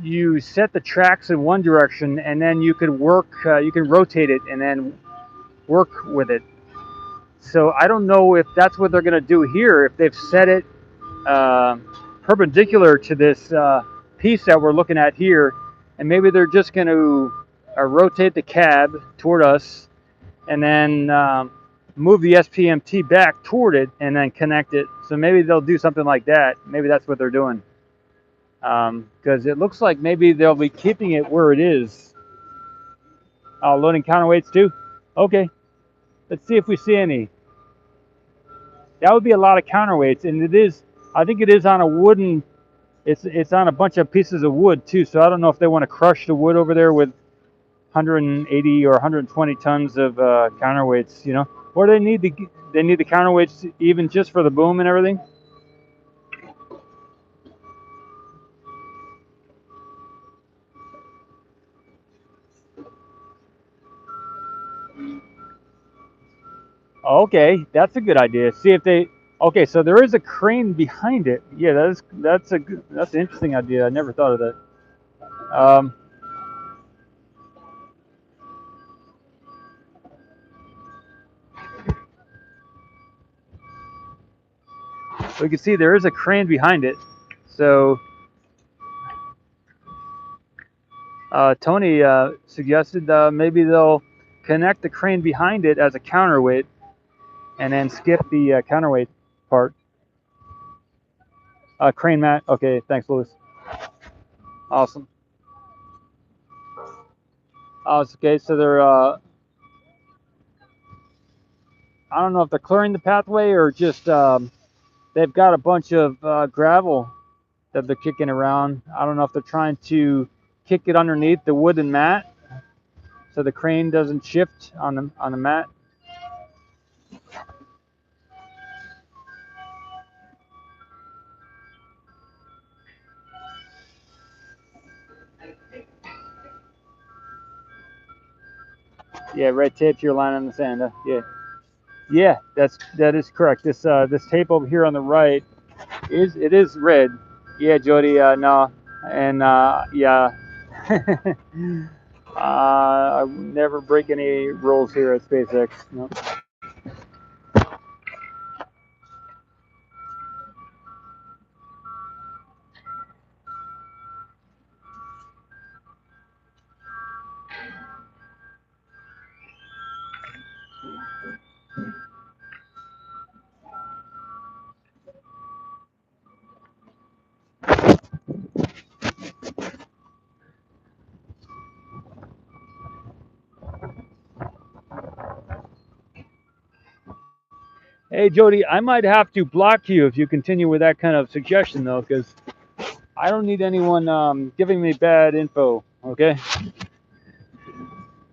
you set the tracks in one direction and then you can work, you can rotate it and then work with it. So I don't know if that's what they're going to do here, if they've set it perpendicular to this piece that we're looking at here, and maybe they're just going to rotate the cab toward us and then move the SPMT back toward it and then connect it. So maybe they'll do something like that. Maybe that's what they're doing. Because it looks like maybe they'll be keeping it where it is. Loading counterweights too? Okay. Let's see if we see any. That would be a lot of counterweights, and it is, I think it is on a wooden, it's on a bunch of pieces of wood too, so I don't know if they want to crush the wood over there with 180 or 120 tons of counterweights, you know? Or they need the counterweights even just for the boom and everything? Okay, that's a good idea. See if they, okay, so there is a crane behind it. Yeah, that's an interesting idea. I never thought of that. We can see there is a crane behind it. So Tony suggested maybe they'll connect the crane behind it as a counterweight and then skip the counterweight part. Crane mat. Okay, thanks, Louis. Awesome. Okay, so they're, I don't know if they're clearing the pathway or just they've got a bunch of gravel that they're kicking around. I don't know if they're trying to kick it underneath the wooden mat so the crane doesn't shift on the mat. Yeah, red tape's your line in the sand. Yeah, yeah, that is correct. This tape over here on the right is red. Yeah, Jody. No, and yeah. I never break any rules here at SpaceX. No. Hey, Jody, I might have to block you if you continue with that kind of suggestion, though, because I don't need anyone giving me bad info. Okay,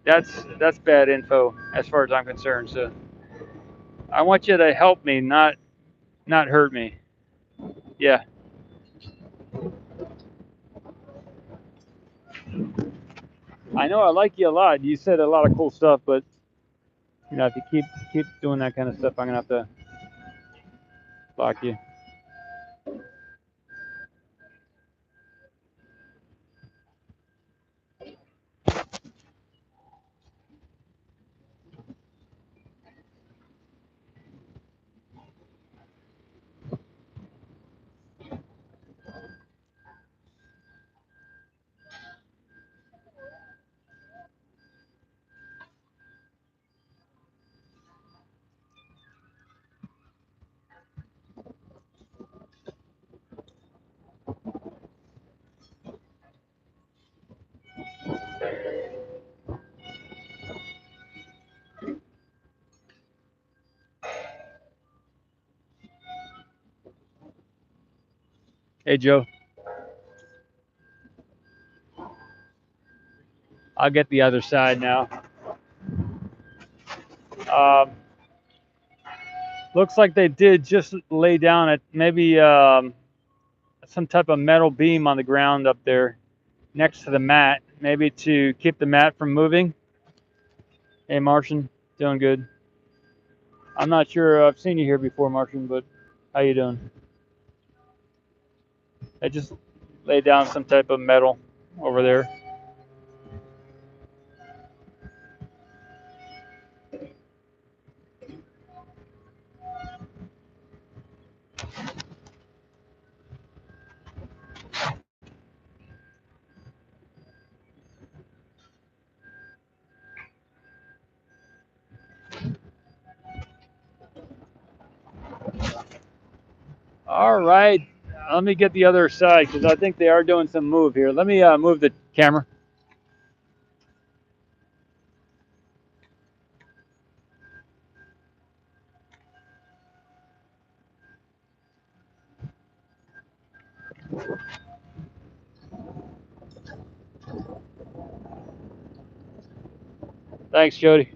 that's bad info as far as I'm concerned. So I want you to help me, not hurt me. Yeah, I know I like you a lot. You said a lot of cool stuff, but if you keep doing that kind of stuff, I'm gonna have to block you. Hey, Joe, I'll get the other side now. Um, Looks like they did just lay down at maybe some type of metal beam on the ground up there next to the mat, maybe to keep the mat from moving. Hey, Martian, doing good. I'm not sure I've seen you here before, Martian, but how you doing? I just laid down some type of metal over there. All right, let me get the other side because I think they are doing some move here. Let me move the camera. Thanks, Jody.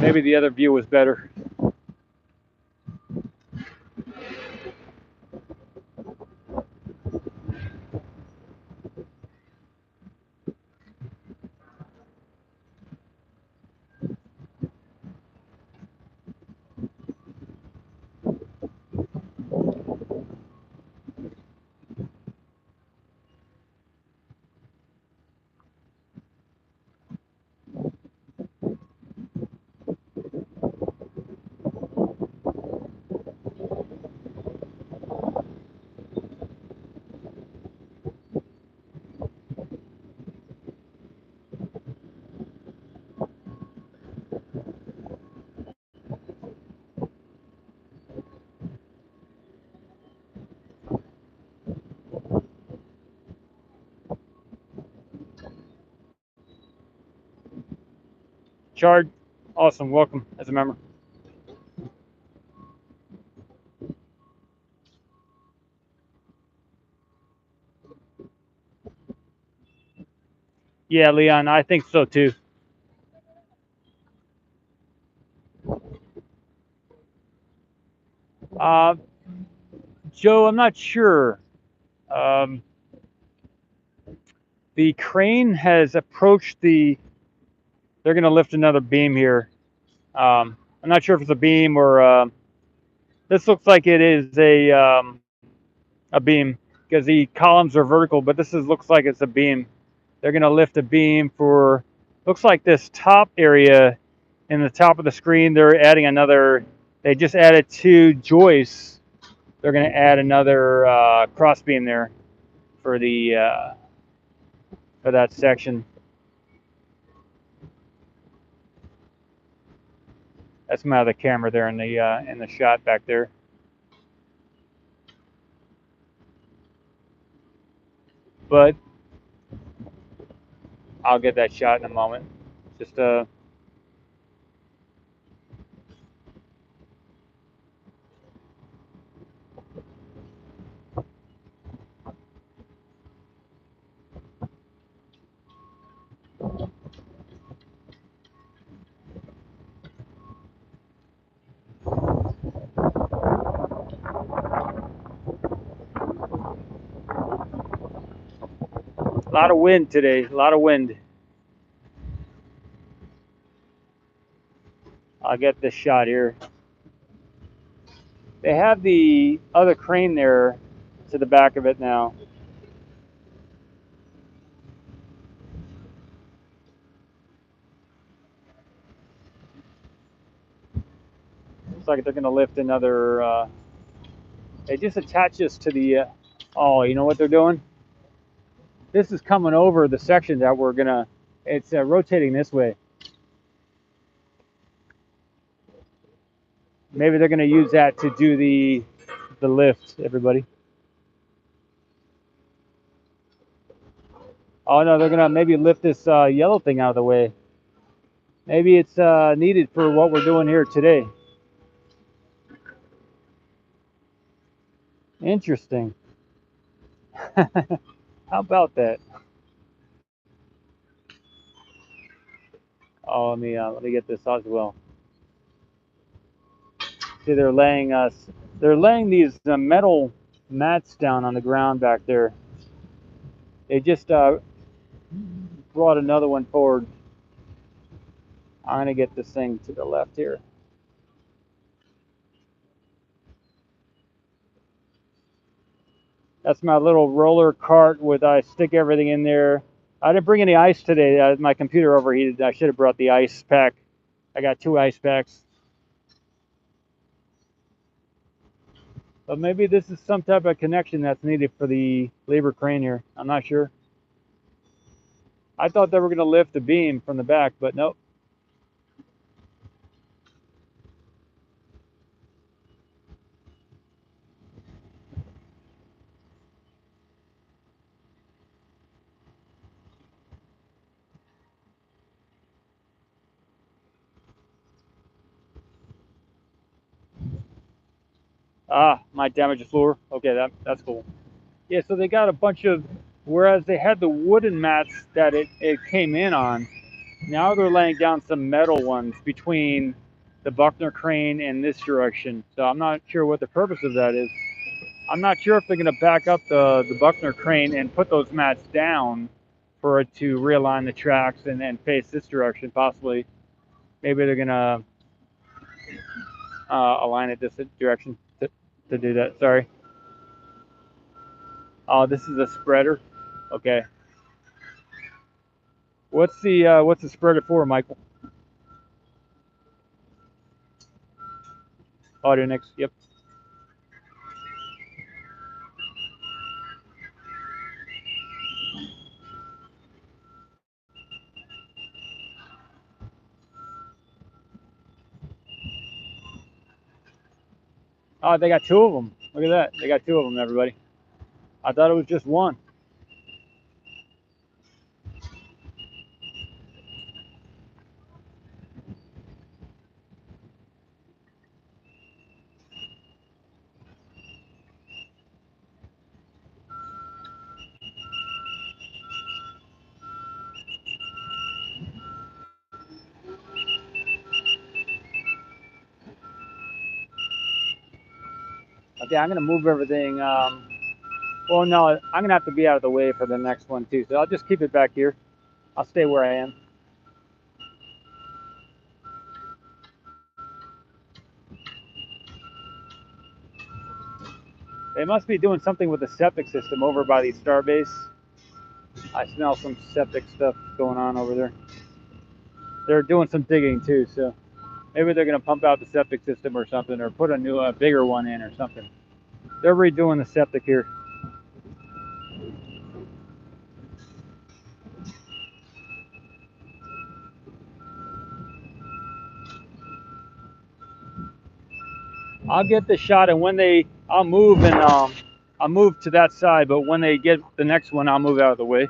Maybe the other view was better. Chard, awesome. Welcome as a member. Yeah, Leon, I think so too. Uh, Joe, I'm not sure. Um, the crane has approached the. They're going to lift another beam here. I'm not sure if it's a beam or this looks like it is a beam because the columns are vertical, but this looks like it's a beam. They're going to lift a beam for looks like this top area in the top of the screen. They're adding another. They just added two joists. They're going to add another cross beam there for the for that section. That's my other camera there in the shot back there. But I'll get that shot in a moment. Just a lot of wind today. A lot of wind. I'll get this shot here. They have the other crane there to the back of it now. Looks like they're going to lift another. They just attach this to the. Oh, you know what they're doing? This is coming over the section that we're gonna. It's rotating this way. Maybe they're gonna use that to do the lift. Everybody. Oh no, they're gonna maybe lift this yellow thing out of the way. Maybe it's needed for what we're doing here today. Interesting. How about that? Oh, let me get this as well. See, they're laying these metal mats down on the ground back there. They just brought another one forward. I'm gonna get this thing to the left here. That's my little roller cart with I stick everything in there. I didn't bring any ice today. My computer overheated. I should have brought the ice pack. I got 2 ice packs. But maybe this is some type of connection that's needed for the labor crane here. I'm not sure. I thought they were going to lift the beam from the back, but nope. Ah, might damage the floor. Okay, that's cool. Yeah, so they got a bunch of, whereas they had the wooden mats that it came in on, now they're laying down some metal ones between the Buckner crane and this direction. So I'm not sure what the purpose of that is. I'm not sure if they're going to back up the Buckner crane and put those mats down for it to realign the tracks and face this direction, possibly. Maybe they're going to align it this direction to do that. Sorry. Oh, this is a spreader. Okay. What's the spreader for, Michael? Audionics. Yep. Oh, they got 2 of them. Look at that. They got 2 of them, everybody. I thought it was just one. Okay, I'm gonna move everything. Well, no, I'm gonna have to be out of the way for the next one too, so I'll just keep it back here. I'll stay where I am. They must be doing something with the septic system over by the Starbase. I smell some septic stuff going on over there. They're doing some digging too, so maybe they're gonna pump out the septic system or something, or put a new, bigger one in or something. They're redoing the septic here. I'll get the shot, and when I'll move and I'll move to that side. But when they get the next one, I'll move out of the way.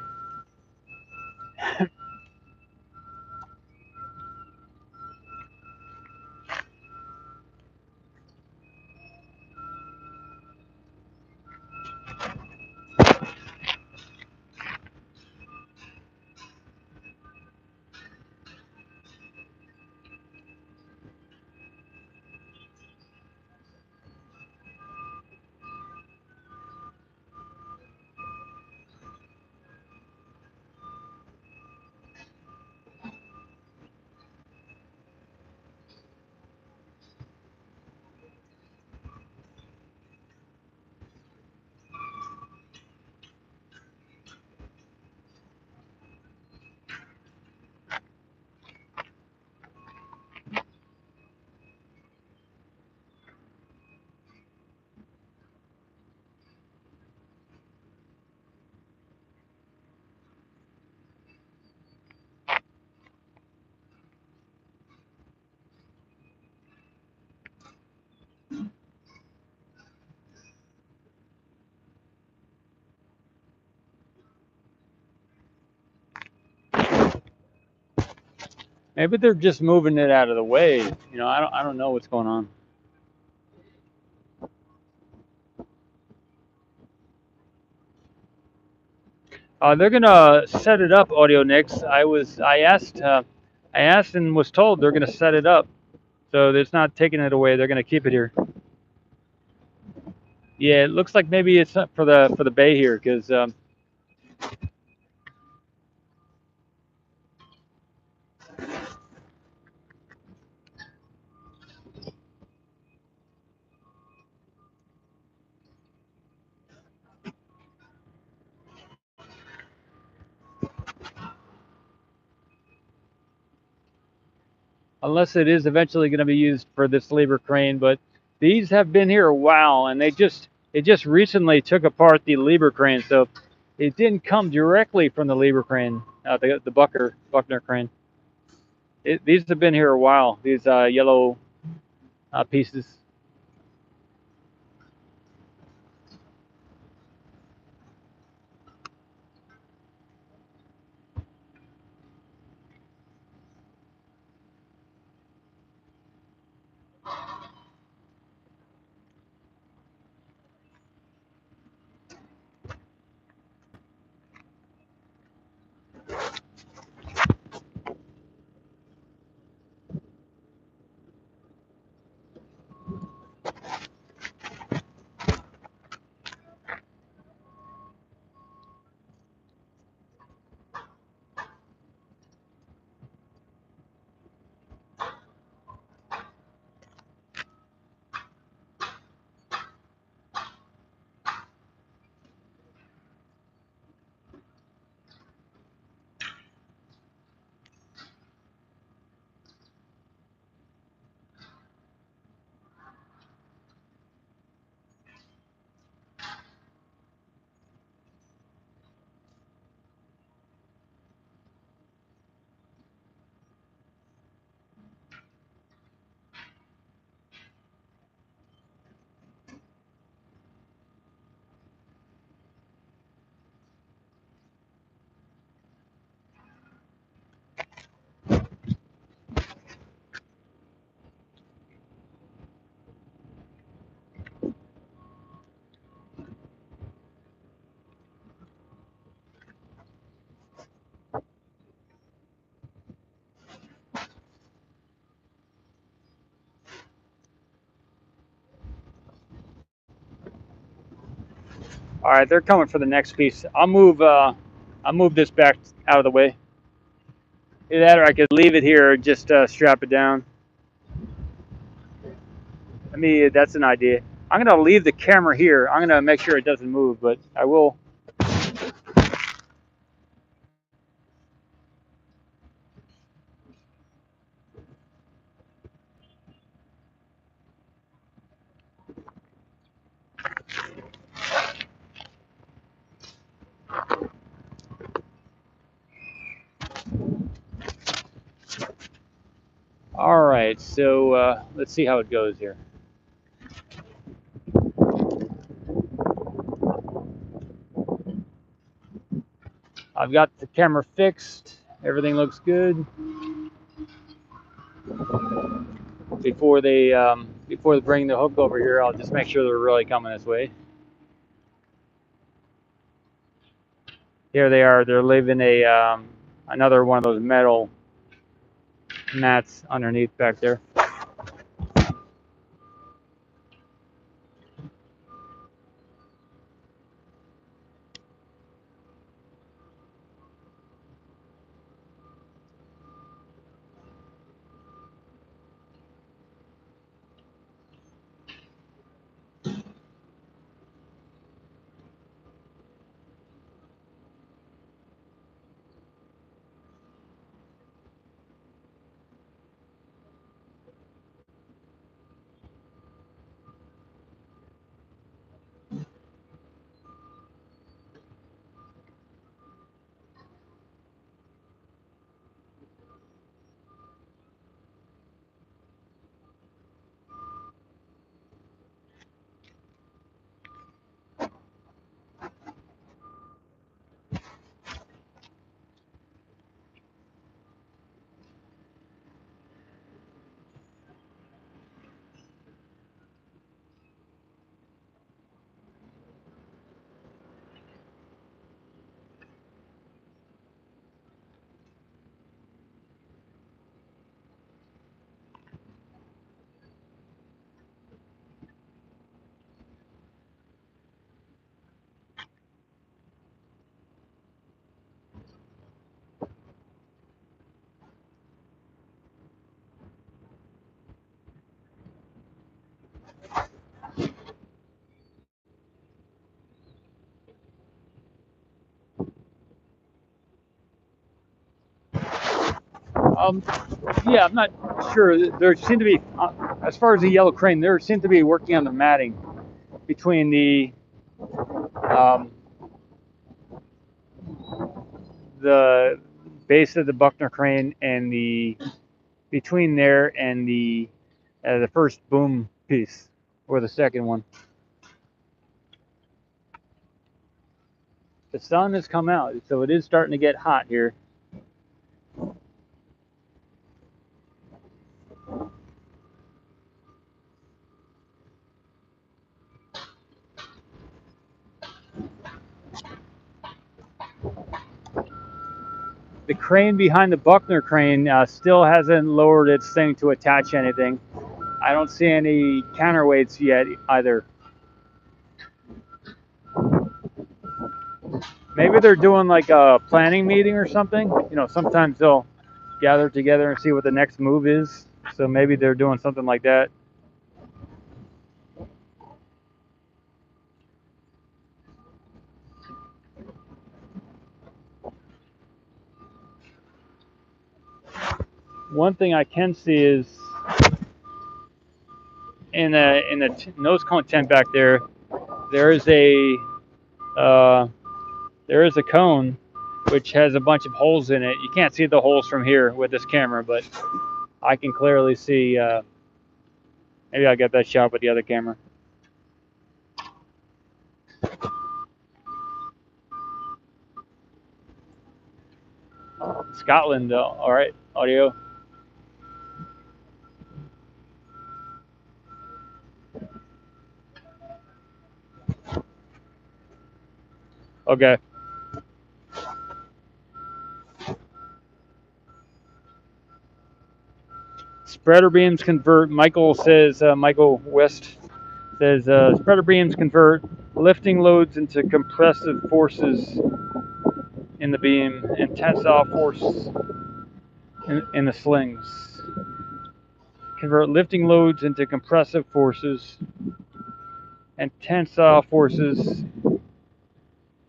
Maybe they're just moving it out of the way. You know, I don't know what's going on. They're gonna set it up, Audio Nix. I asked and was told they're gonna set it up, so it's not taking it away. They're gonna keep it here. Yeah, it looks like maybe it's not for the bay here, because unless it is eventually going to be used for this labor crane. But these have been here a while, and it just recently took apart the labor crane, so it didn't come directly from the labor crane, the Buckner crane. These have been here a while. These yellow pieces. All right, they're coming for the next piece. I'll move this back out of the way. Either that, or I could leave it here, just strap it down. That's an idea. I'm gonna leave the camera here. I'm gonna make sure it doesn't move, but I will. All right, so let's see how it goes here. I've got the camera fixed. Everything looks good. Before they bring the hook over here, I'll just make sure they're really coming this way. Here they are. They're leaving another one of those metal mats underneath back there. Um, yeah, I'm not sure. There seem to be, as far as the yellow crane, there seem to be working on the matting between um, the base of the Buckner crane and between there and the first boom piece, or the second one. The sun has come out, so it is starting to get hot here. The crane behind the Buckner crane still hasn't lowered its thing to attach anything. I don't see any counterweights yet either. Maybe they're doing like a planning meeting or something. You know, sometimes they'll gather together and see what the next move is. So maybe they're doing something like that. One thing I can see is in the nose cone tent back there, there is a cone which has a bunch of holes in it. You can't see the holes from here with this camera, but I can clearly see. Maybe I'll get that shot with the other camera. Scotland, though. All right, audio. Okay. Spreader beams convert. Michael West says spreader beams convert lifting loads into compressive forces in the beam and tensile force in the slings. Convert lifting loads into compressive forces and tensile forces.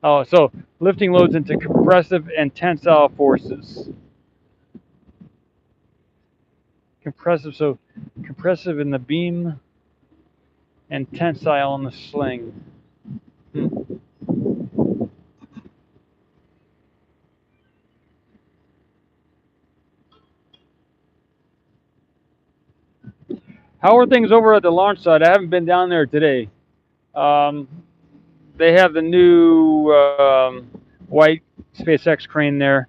Oh, so lifting loads into compressive and tensile forces. Compressive, so compressive in the beam and tensile in the sling. How are things over at the launch site? I haven't been down there today. They have the new white SpaceX crane there.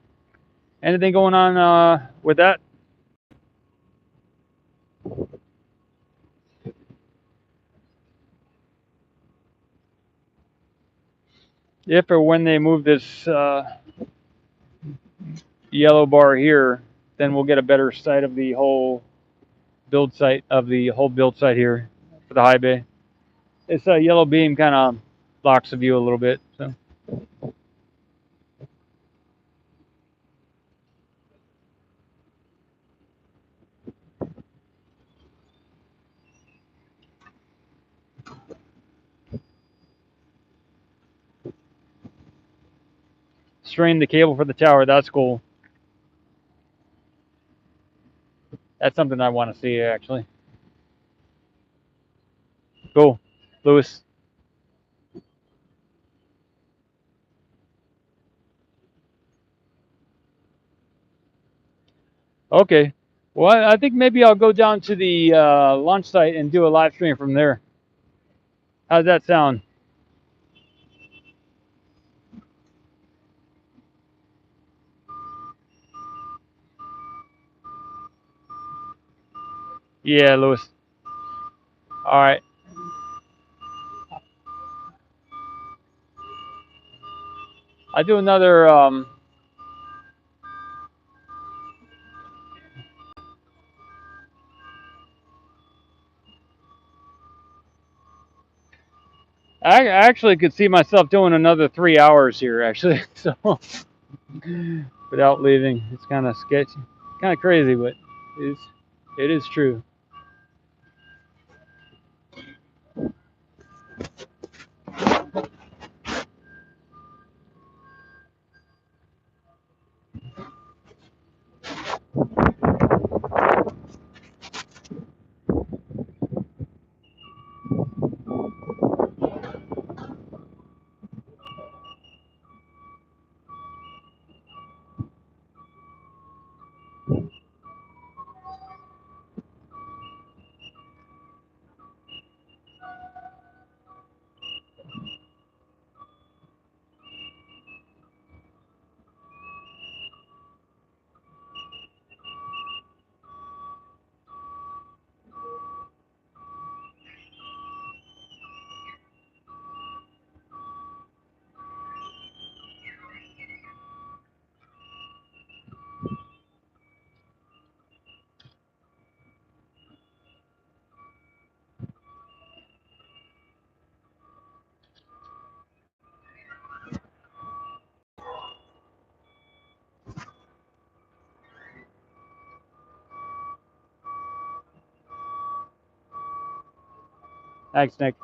Anything going on with that? If or when they move this yellow bar here, then we'll get a better sight of the whole build site here for the high bay. This yellow beam kind of blocks the view a little bit. So strain the cable for the tower. That's cool. That's something I want to see actually. Cool, Lewis. Okay. Well, I think maybe I'll go down to the launch site and do a live stream from there. How's that sound? Yeah, Lewis. All right. I do another. I actually could see myself doing another 3 hours here, actually. So without leaving, it's kind of sketchy, kind of crazy, but it is true. Thanks, Nick.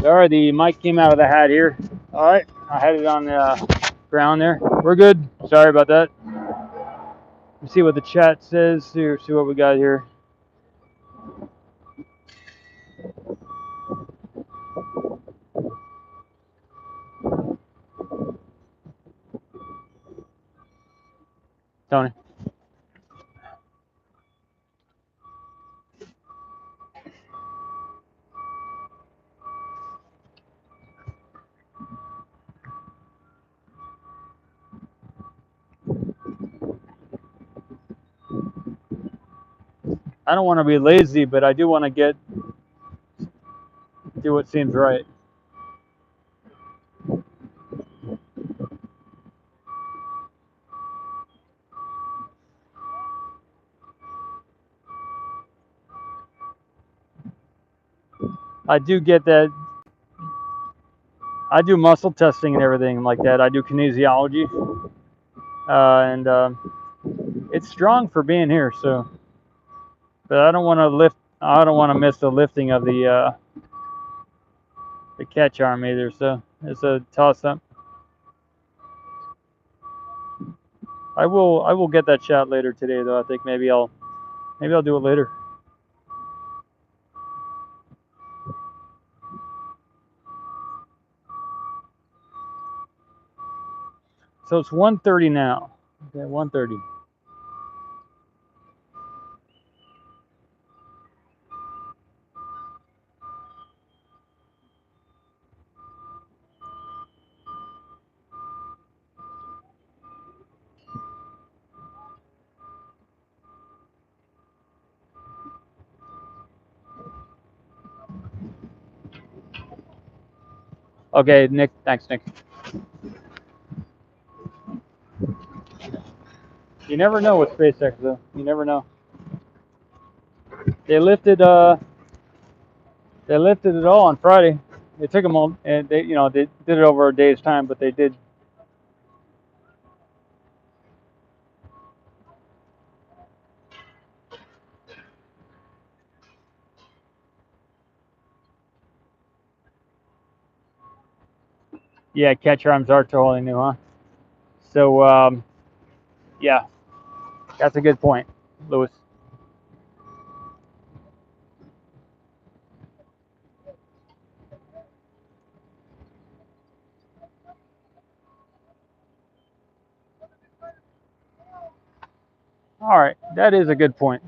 Sorry, the mic came out of the hat here. All right, I had it on the ground there. We're good. Sorry about that. Let me see what the chat says here. See what we got here. Tony. I don't want to be lazy, but I do want to do what seems right. I do get that. I do muscle testing and everything like that. I do kinesiology, and it's strong for being here. So, but I don't want to lift. I don't want to miss the lifting of the catch arm either. So it's a toss up. I will get that shot later today though. I think maybe I'll do it later. So it's 1:30 now. Okay, 1:30. Okay, Nick. Thanks, Nick. You never know with SpaceX though. You never know. They lifted it all on Friday. It took them all, and they they did it over a day's time, but they did. Yeah, catch arms are totally new, huh? So yeah, that's a good point, Lewis. All right, that is a good point.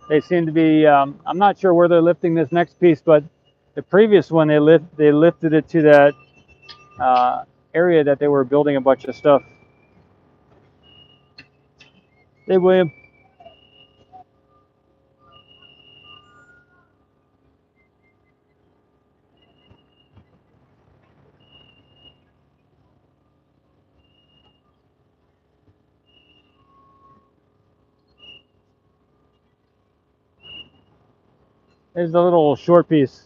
They seem to be. I'm not sure where they're lifting this next piece, but the previous one they lifted it to that area that they were building a bunch of stuff. Hey, William. There's the little short piece.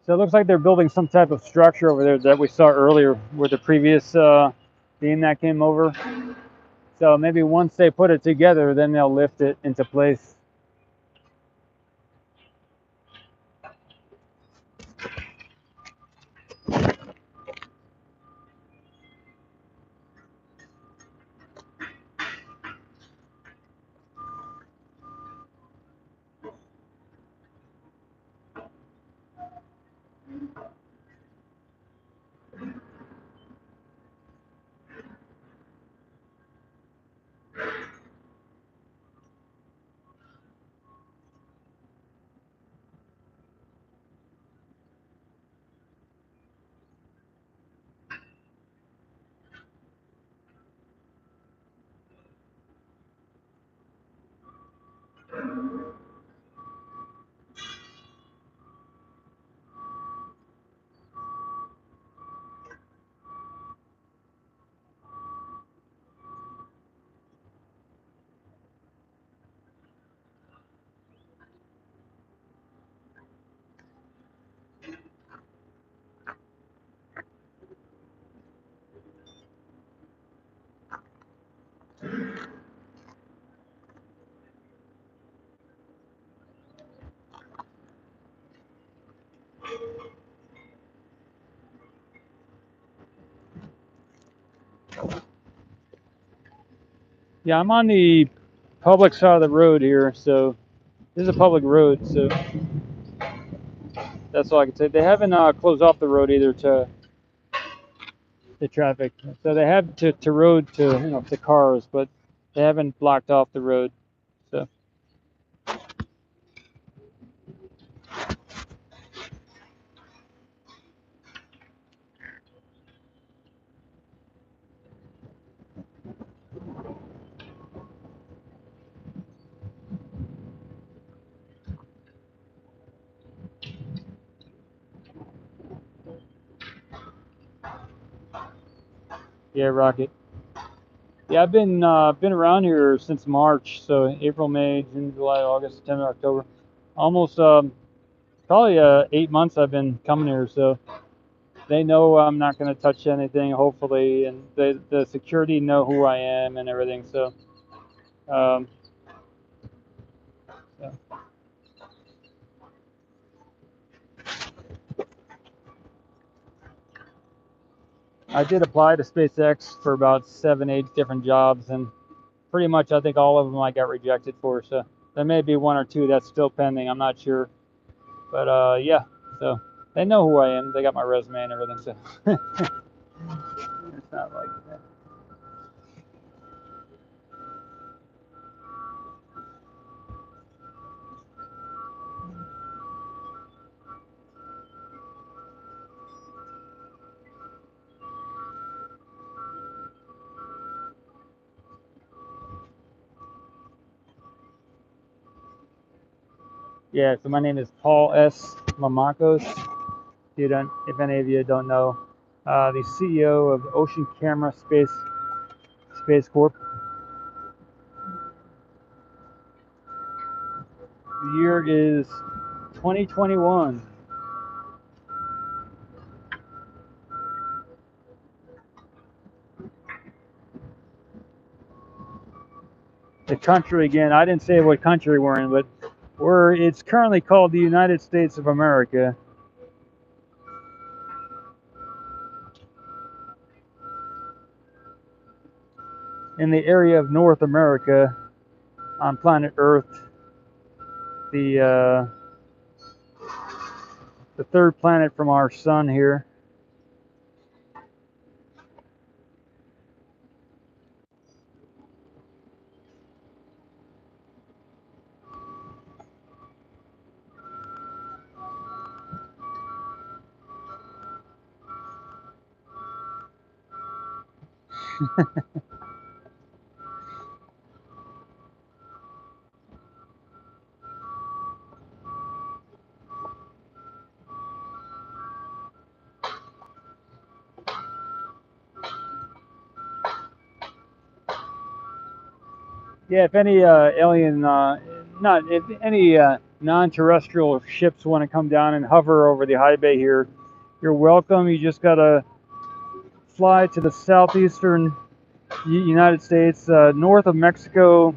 So it looks like they're building some type of structure over there that we saw earlier with the previous beam that came over. So maybe once they put it together, then they'll lift it into place. Yeah, I'm on the public side of the road here, so this is a public road, so that's all I can say. They haven't closed off the road either to traffic, so they have to road to cars, but they haven't blocked off the road. So yeah, Rocket. Yeah, I've been around here since March, so April, May, June, July, August, September, October, almost probably 8 months I've been coming here. So they know I'm not going to touch anything, hopefully, and the security know who I am and everything. So, um, yeah. I did apply to SpaceX for about 7, 8 different jobs, and pretty much I think all of them I got rejected for. So there may be one or two that's still pending. I'm not sure, but yeah. So they know who I am. They got my resume and everything. So it's not like that. Yeah. So my name is Paul S. Mamakos. If any of you don't know, the CEO of Ocean Camera Space Corp. The year is 2021. The country again, I didn't say what country we're in, but it's currently called the United States of America. In the area of North America on planet Earth, the the third planet from our sun here. Yeah, if any alien, not if any non-terrestrial ships want to come down and hover over the high bay here, you're welcome. You just gotta fly to the southeastern United States, north of Mexico,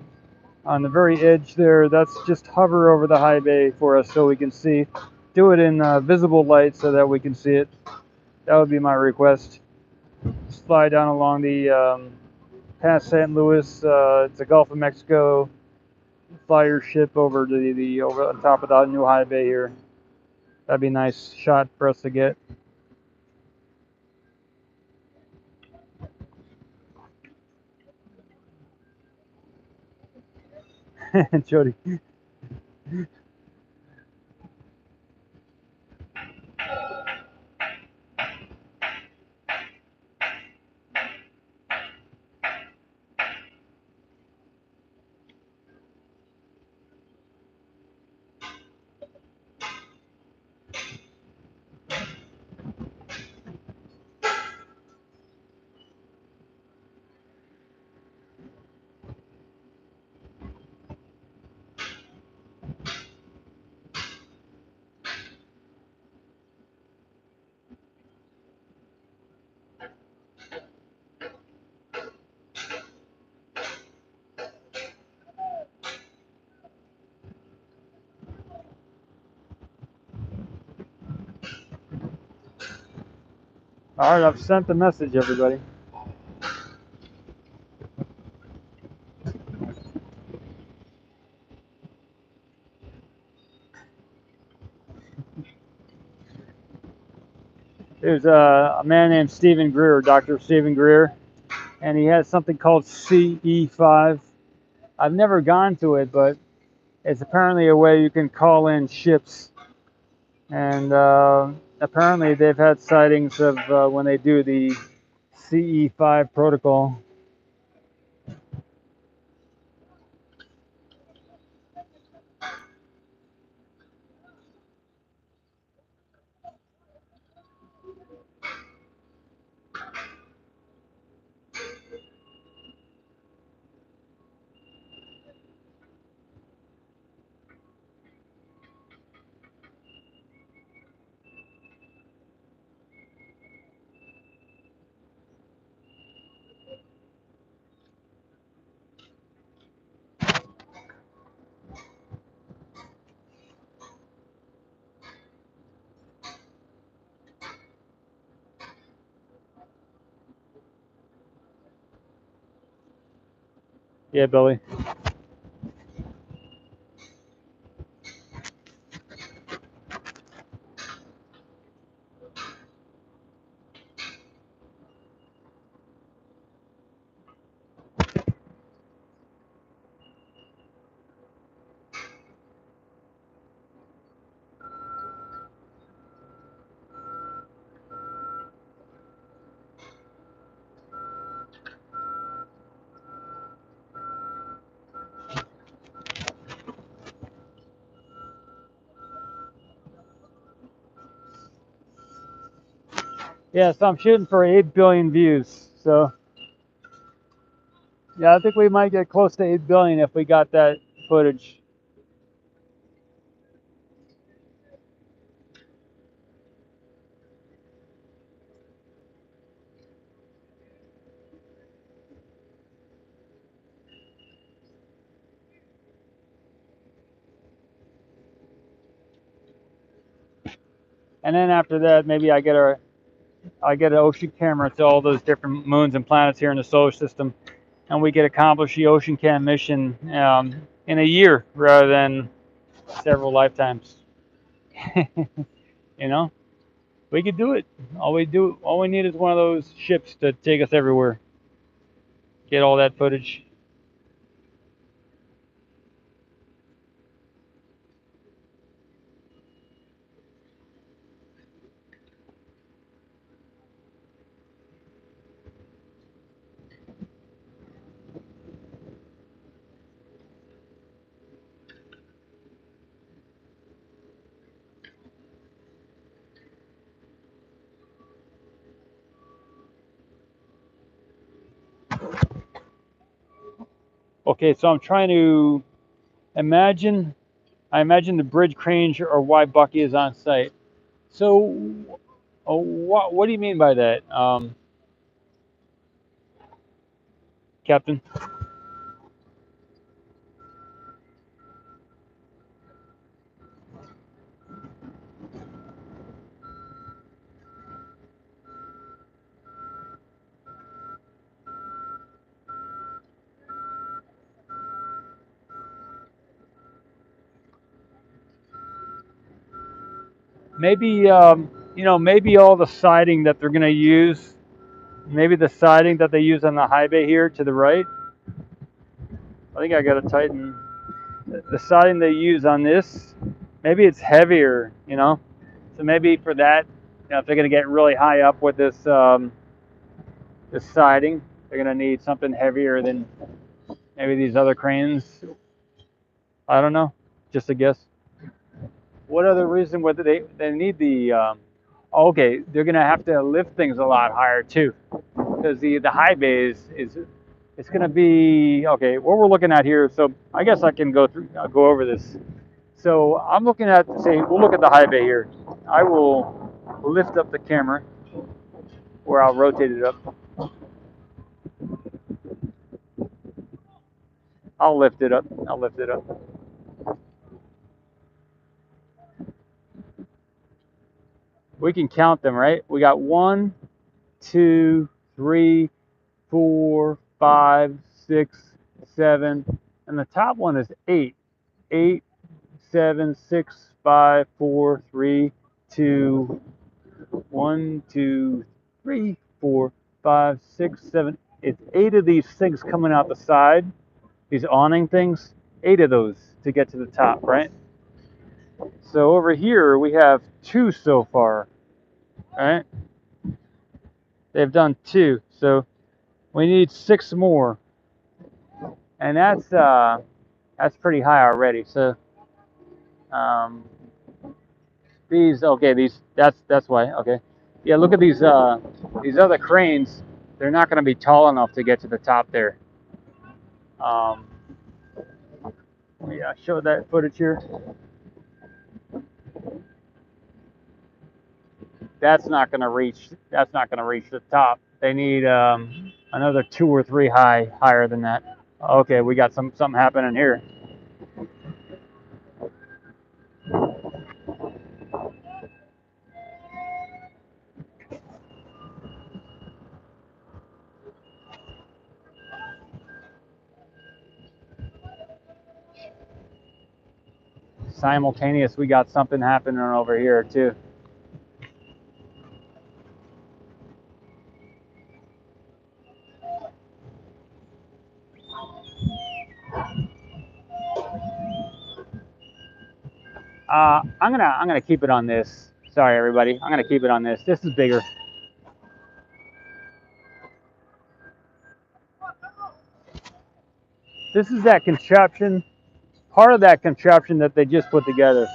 on the very edge there. That's just hover over the high bay for us so we can see. Do it in visible light so that we can see it. That would be my request. Just fly down along the past St. Louis. It's the Gulf of Mexico. Fly your ship over to the over on top of the new high bay here. That'd be a nice shot for us to get. Jody. All right, I've sent the message, everybody. There's a man named Stephen Greer, Dr. Stephen Greer, and he has something called CE5. I've never gone to it, but it's apparently a way you can call in ships. And apparently they've had sightings of when they do the CE5 protocol. Yeah, Billy. Yeah, so I'm shooting for 8 billion views. So, yeah, I think we might get close to 8 billion if we got that footage. And then after that, maybe I get an ocean camera to all those different moons and planets here in the solar system, and we could accomplish the ocean cam mission in a year rather than several lifetimes. You know, we could do it. All we need is one of those ships to take us everywhere. Get all that footage. Okay, so I'm trying to imagine I imagine the bridge cranes are why Bucky is on site. So, what do you mean by that, Captain? Maybe maybe all the siding that they're going to use, maybe the siding that they use on the high bay here to the right. I think I got to tighten the siding they use on this. Maybe it's heavier, So maybe for that, if they're going to get really high up with this siding, they're going to need something heavier than maybe these other cranes. I don't know, just a guess. What other reason would they need the? Okay, they're going to have to lift things a lot higher too, because the high bay is it's going to be okay. What we're looking at here, so I guess I can go over this. So I'm looking at, say, we'll look at the high bay here. I will lift up the camera, or I'll rotate it up. I'll lift it up. I'll lift it up. We can count them, right? We got 1, 2, 3, 4, 5, 6, 7, and the top one is 8. 8, 7, 6, 5, 4, 3, 2, 1, 2, 3, 4, 5, 6, 7. It's 8 of these things coming out the side, these awning things. 8 of those to get to the top, right? So over here we have 2 so far, right? They've done 2, so we need 6 more, and that's pretty high already. So um, that's why. Okay, yeah. Look at these other cranes. They're not going to be tall enough to get to the top there. Um, yeah, show that footage here. That's not going to reach. That's not going to reach the top. They need another 2 or 3 higher than that. Okay, we got something happening here. Simultaneous, we got something happening over here too. I'm gonna keep it on this. Sorry, everybody. I'm gonna keep it on this. This is bigger. This is that contraption, part of that contraption that they just put together.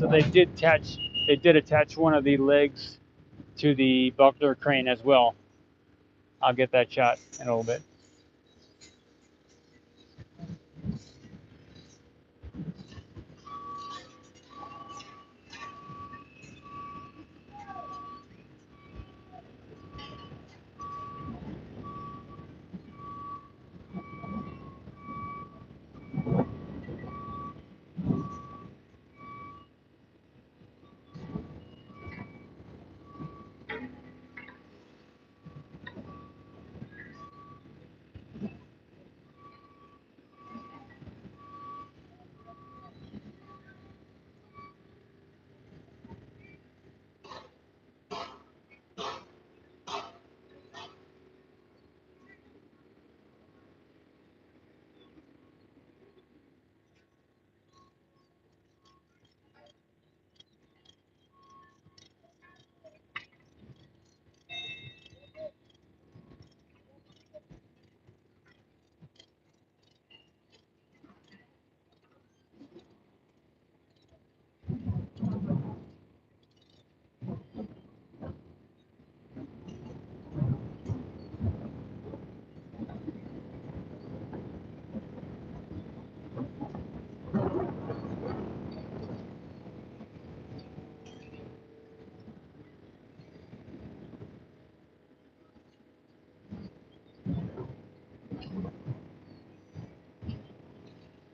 So they did attach one of the legs to the buckler crane as well. I'll get that shot in a little bit.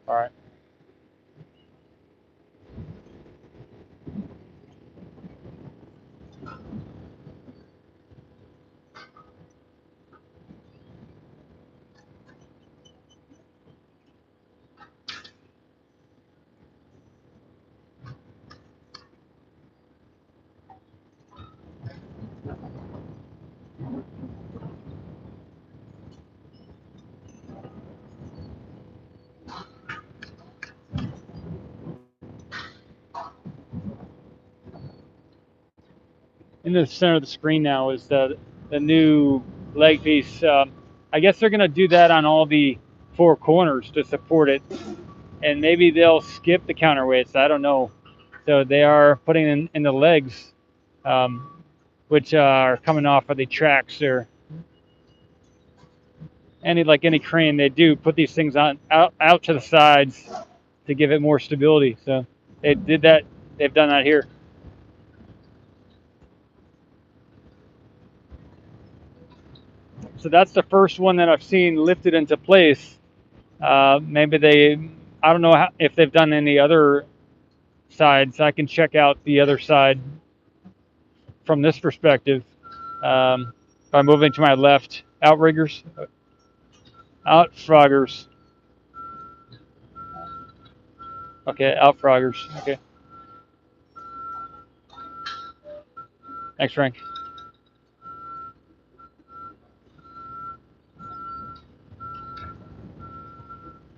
All right. In the center of the screen now is the new leg piece. I guess they're going to do that on all the four corners to support it, and maybe they'll skip the counterweights. I don't know. So they are putting in the legs, which are coming off of the tracks, or any crane. They do put these things out to the sides to give it more stability. So they did that. They've done that here. So that's the first one that I've seen lifted into place. Maybe I don't know if they've done any other sides. I can check out the other side from this perspective. By moving to my left, outriggers, outfroggers. Okay, outfroggers. Okay. Thanks, Frank.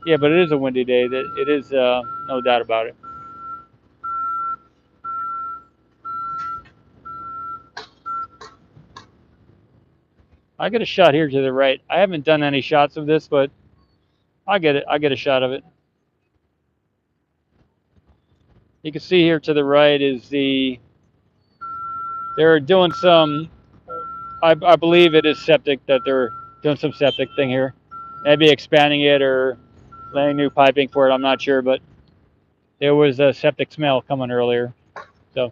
Yeah, but it is a windy day. It is, no doubt about it. I get a shot here to the right. I haven't done any shots of this, but I get it. I get a shot of it. You can see here to the right is they're doing some, I believe it is septic, that they're doing some septic thing here. Maybe expanding it or laying new piping for it. I'm not sure, but there was a septic smell coming earlier. So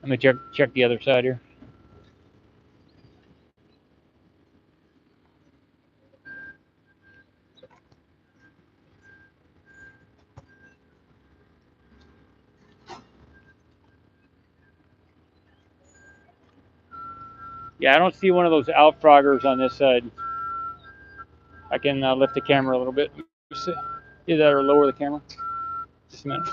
let me check the other side here. Yeah, I don't see one of those outfroggers on this side. I can lift the camera a little bit. Either that or lower the camera. Just a minute.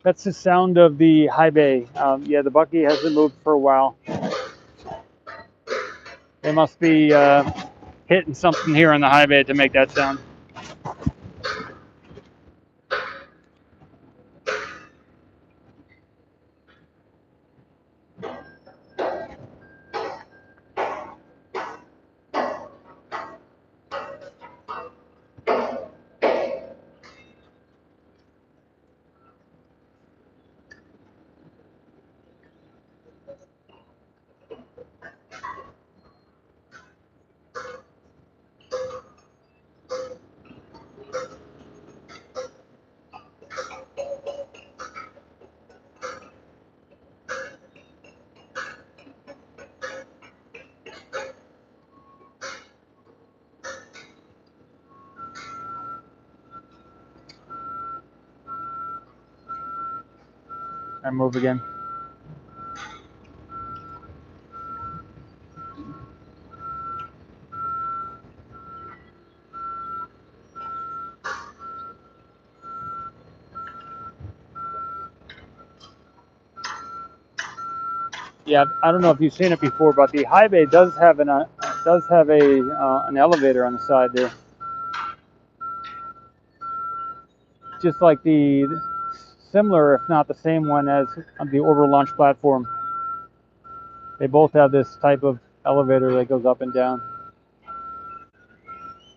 That's the sound of the high bay. Yeah, the Bucky hasn't moved for a while. They must be hitting something here on the high bay to make that sound. I move again. Yeah, I don't know if you've seen it before, but the high bay does have an elevator on the side there, just like the similar, if not the same one as on the orbital launch platform. They both have this type of elevator that goes up and down.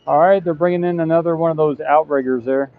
All right, they're bringing in another one of those outriggers there.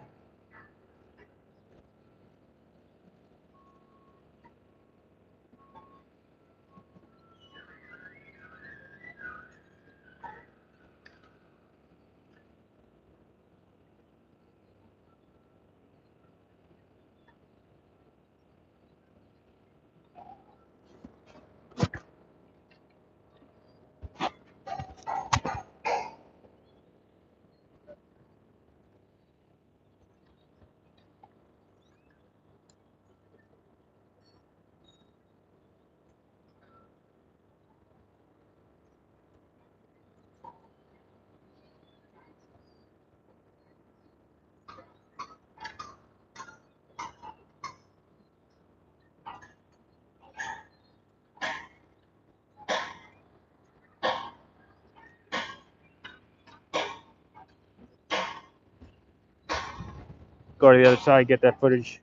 Go to the other side, get that footage.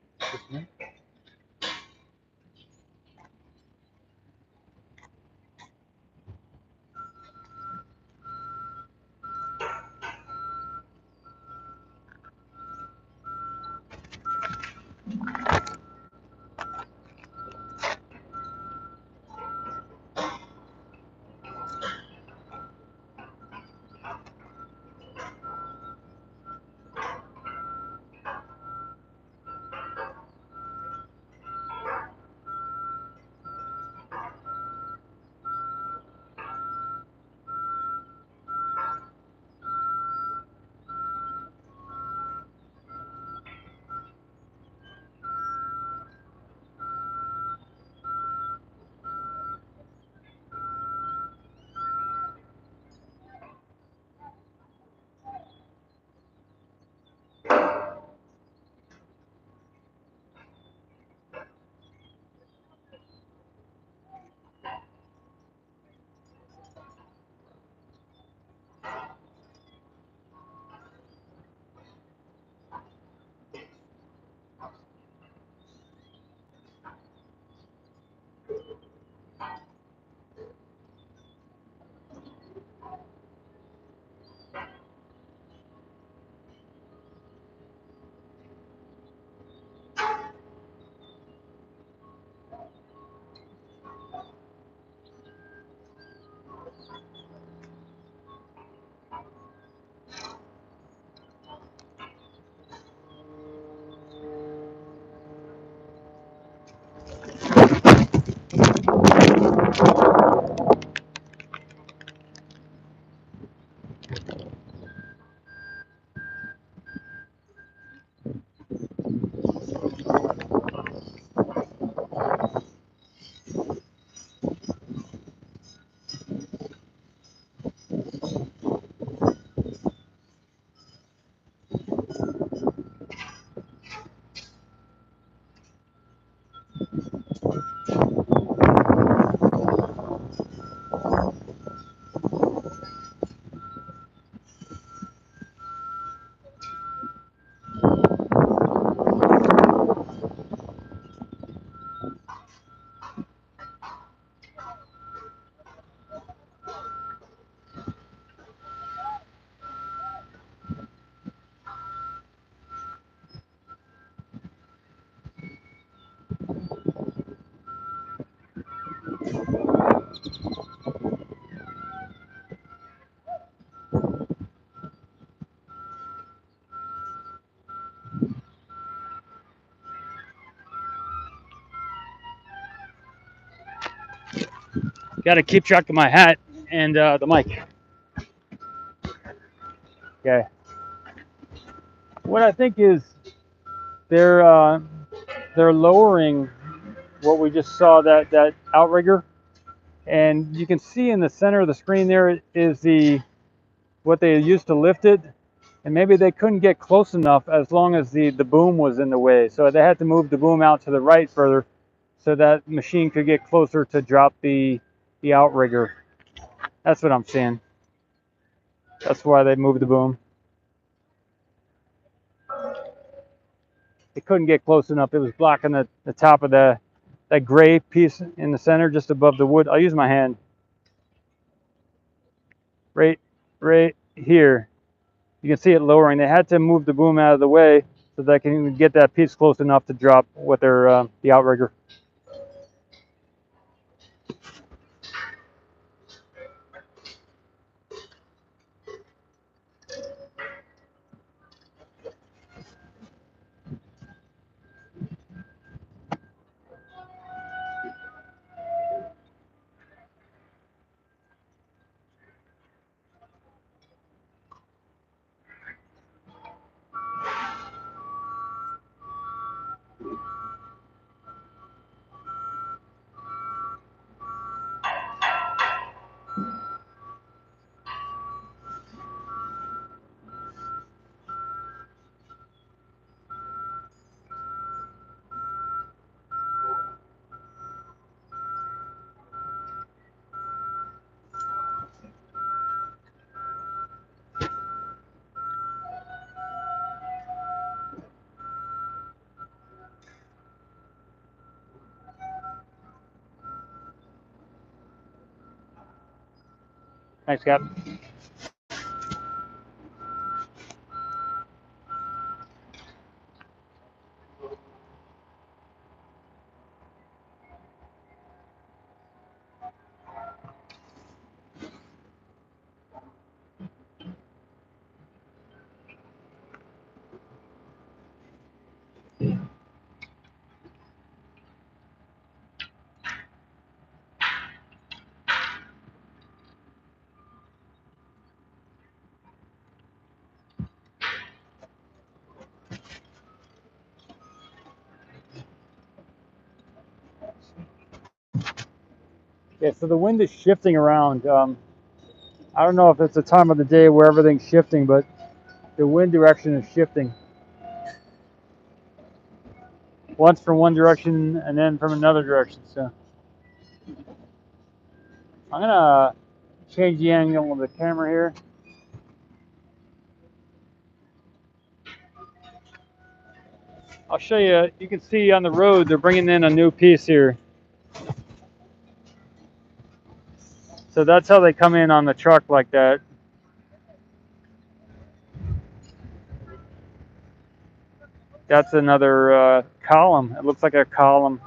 Got to keep track of my hat and the mic. Okay. What I think is they're lowering what we just saw, that outrigger, and you can see in the center of the screen there is what they used to lift it, and maybe they couldn't get close enough as long as the boom was in the way, so they had to move the boom out to the right further so that machine could get closer to drop the outrigger. That's what I'm seeing. That's why they moved the boom. It couldn't get close enough. It was blocking the top of that gray piece in the center just above the wood. I'll use my hand. Right here. You can see it lowering. They had to move the boom out of the way so they can get that piece close enough to drop with their the outrigger. Thanks, Cap. Yeah, so the wind is shifting around. I don't know if it's the time of the day where everything's shifting, but the wind direction is shifting. Once from one direction and then from another direction. So I'm gonna change the angle of the camera here. I'll show you. You can see on the road they're bringing in a new piece here. So that's how they come in on the truck like that. That's another column. It looks like a column.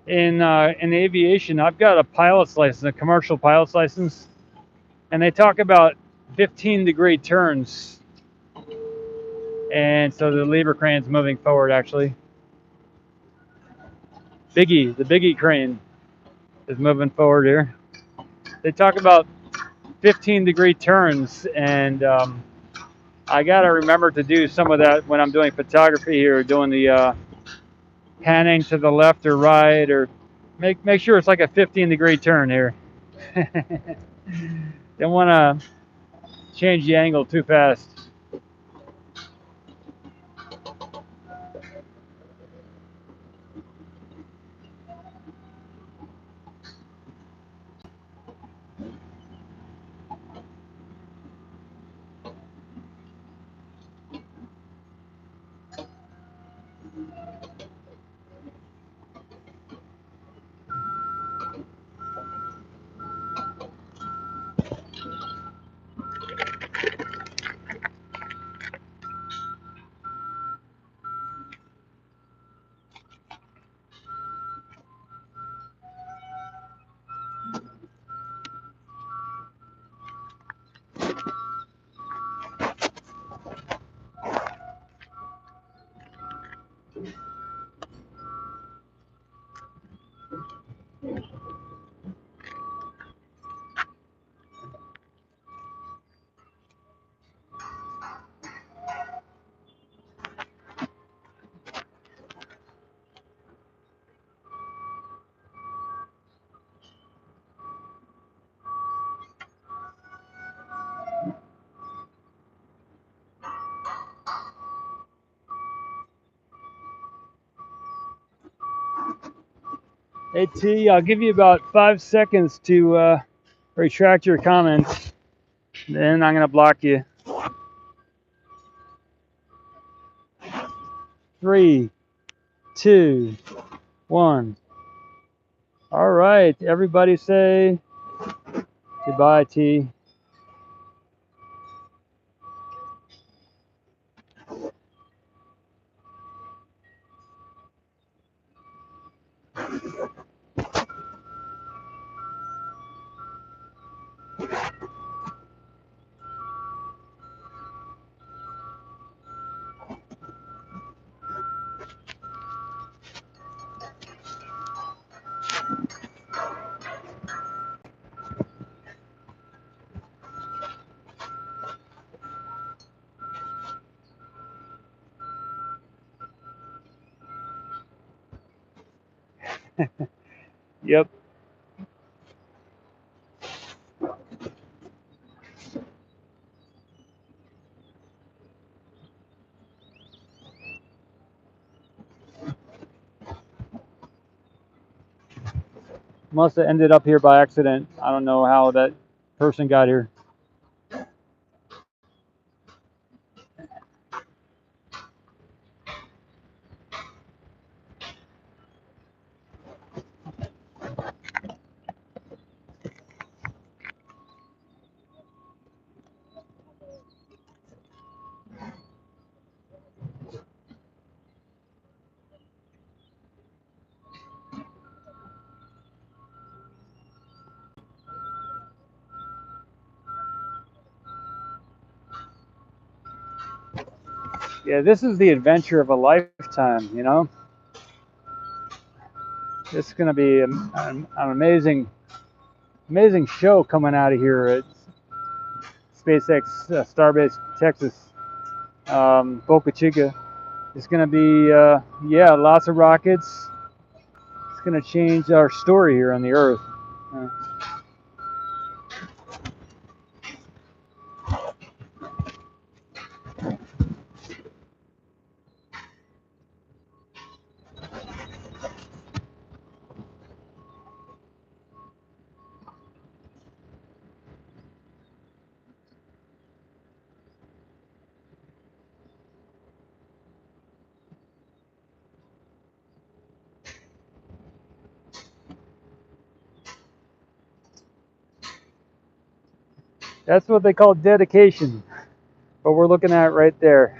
In aviation, I've got a pilot's license, a commercial pilot's license, and they talk about 15-degree turns. And so the lever crane's moving forward, actually. The Biggie crane is moving forward here. They talk about 15-degree turns, and I gotta remember to do some of that when I'm doing photography here, doing the panning to the left or right, or make sure it's like a 15-degree turn here. Don't want to change the angle too fast. Hey T, I'll give you about 5 seconds to retract your comments. Then I'm gonna block you. 3, 2, 1. All right, everybody say goodbye, T. Yep. Must have ended up here by accident. I don't know how that person got here. Yeah, this is the adventure of a lifetime, you know? This is going to be an amazing, amazing show coming out of here at SpaceX Starbase, Texas, Boca Chica. It's going to be, yeah, lots of rockets. It's going to change our story here on the Earth. That's what they call dedication. What we're looking at right there.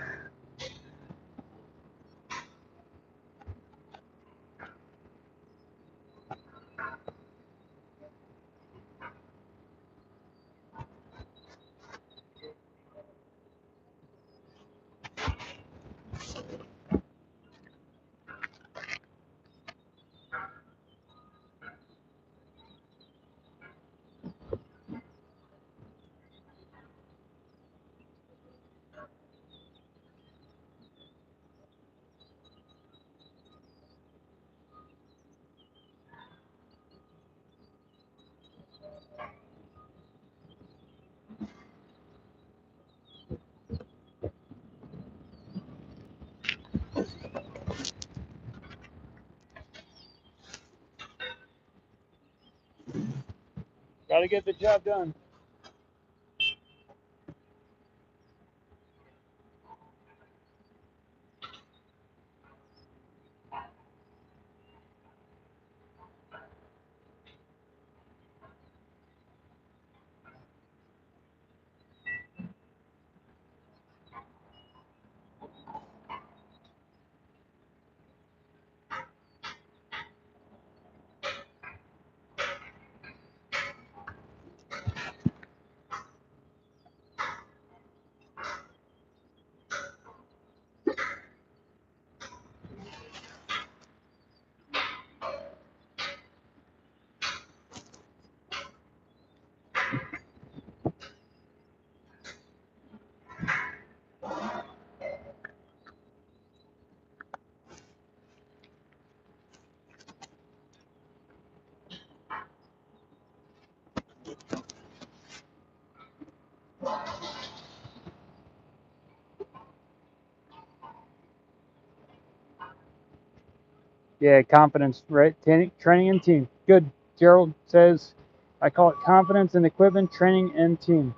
Got to get the job done. Yeah, confidence, right? Training and team. Good. Gerald says, I call it confidence in equipment, training, and team.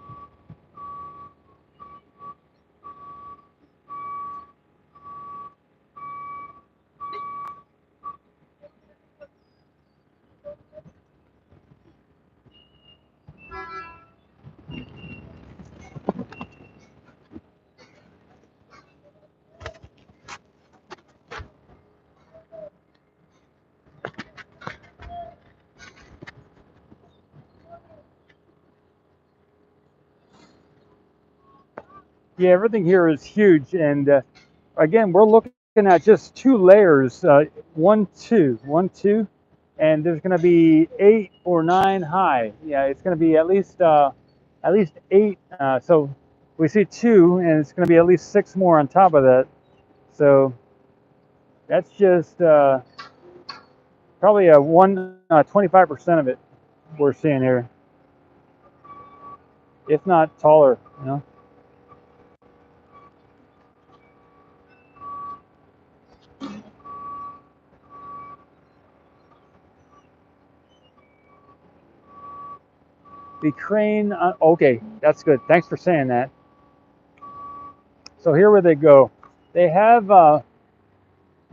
Yeah, everything here is huge, and again, we're looking at just 2 layers, one, two, and there's going to be 8 or 9 high. Yeah, it's going to be at least 8. So we see 2, and it's going to be at least 6 more on top of that. So that's just probably a 25% of it we're seeing here, if not taller. You know, the crane. Okay, that's good. Thanks for saying that. So here where they go, they have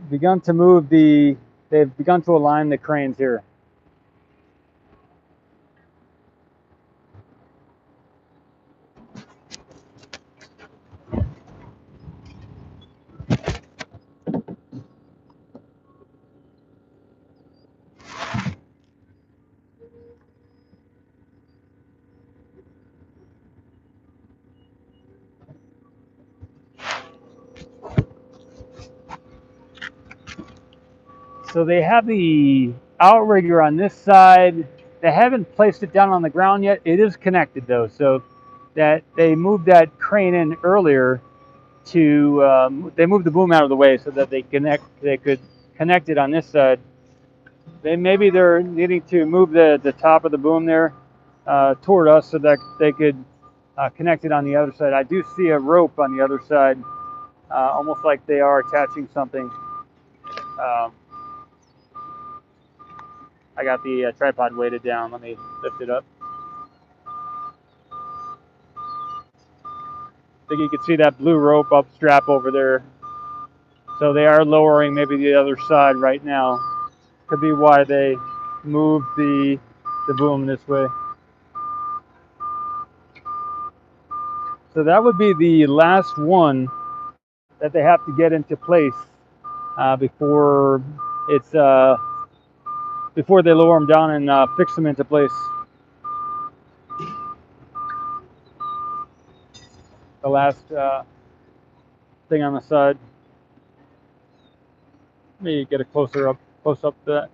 begun to move the. They've begun to align the cranes here. So they have the outrigger on this side. They haven't placed it down on the ground yet. It is connected though, so that they moved that crane in earlier to they moved the boom out of the way so that they could connect it on this side. Maybe they're needing to move the top of the boom there toward us so that they could connect it on the other side. I do see a rope on the other side, almost like they are attaching something. Um, I got the tripod weighted down. Let me lift it up. I think you can see that blue rope up strap over there. So they are lowering maybe the other side right now. Could be why they moved the boom this way. So that would be the last one that they have to get into place before it's before they lower them down and fix them into place. The last thing on the side. Let me get a close up to that.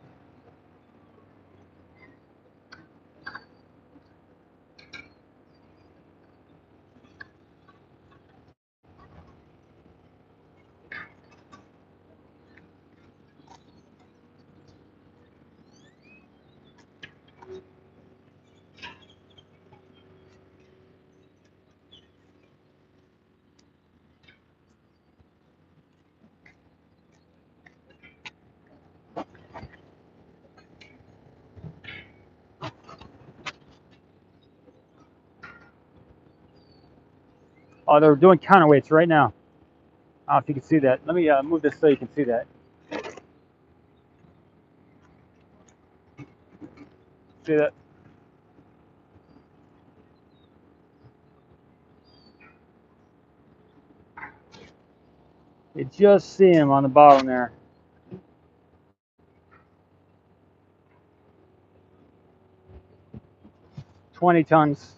Oh, they're doing counterweights right now. I don't know if you can see that. Let me move this so you can see that. See that? You just see him on the bottom there. 20 tons,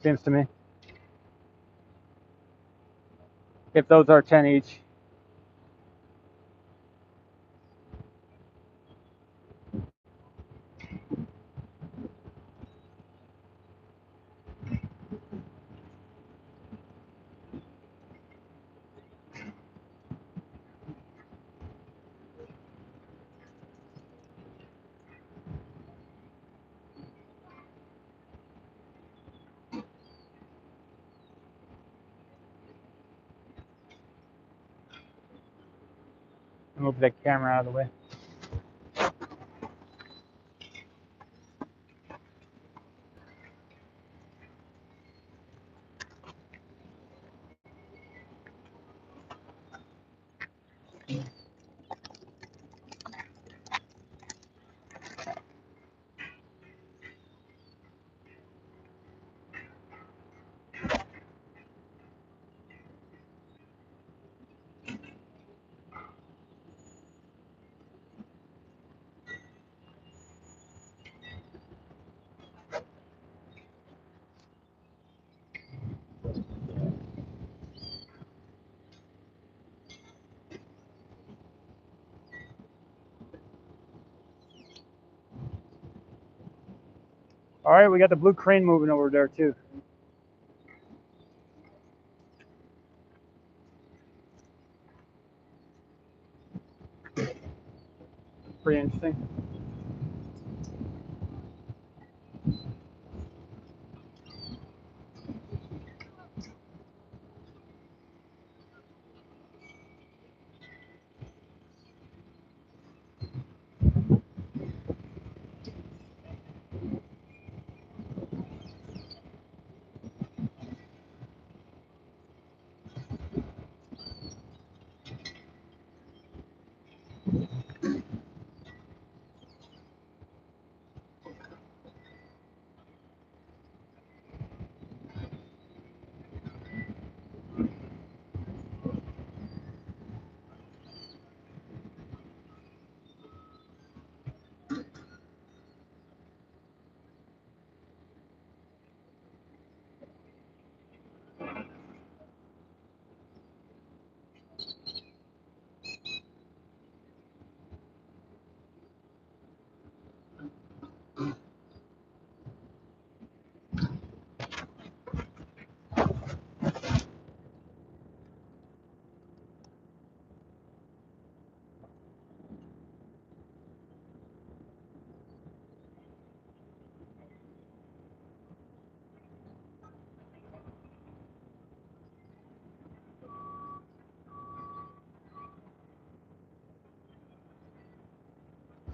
seems to me. If those are 10 each. Move that camera out of the way. All right, we got the blue crane moving over there too. Pretty interesting.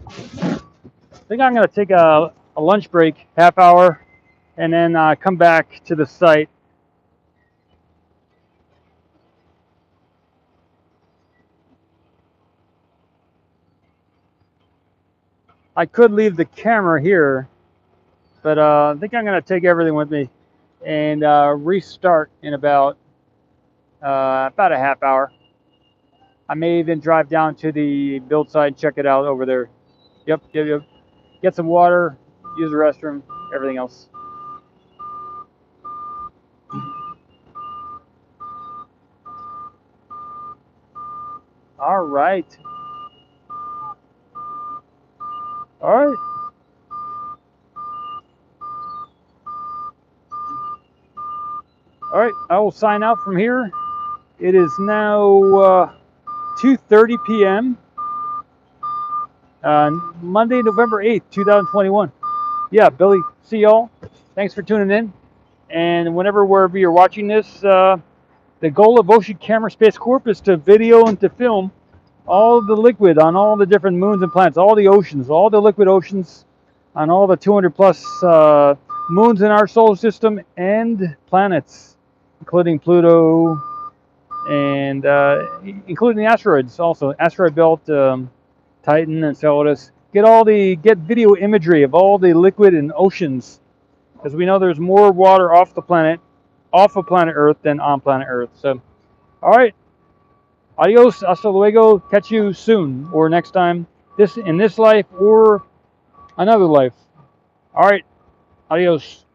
I think I'm going to take a lunch break, half hour, and then come back to the site. I could leave the camera here, but I think I'm going to take everything with me and restart in about a half hour. I may even drive down to the build site, check it out over there. Yep. Get some water, use the restroom, everything else. All right. All right. All right. I will sign out from here. It is now 2:30 p.m. Monday, November 8th, 2021. Yeah, Billy, see y'all. Thanks for tuning in. And wherever you're watching this, the goal of Ocean Camera Space Corp is to video and to film all the liquid on all the different moons and planets, all the oceans, all the liquid oceans on all the 200 plus moons in our solar system and planets, including Pluto and including the asteroids also, asteroid belt, Titan, and Enceladus. Get video imagery of all the liquid and oceans, because we know there's more water off of planet Earth than on planet Earth. So, all right, adios, hasta luego. Catch you soon or next time, in this life or another life. All right, adios.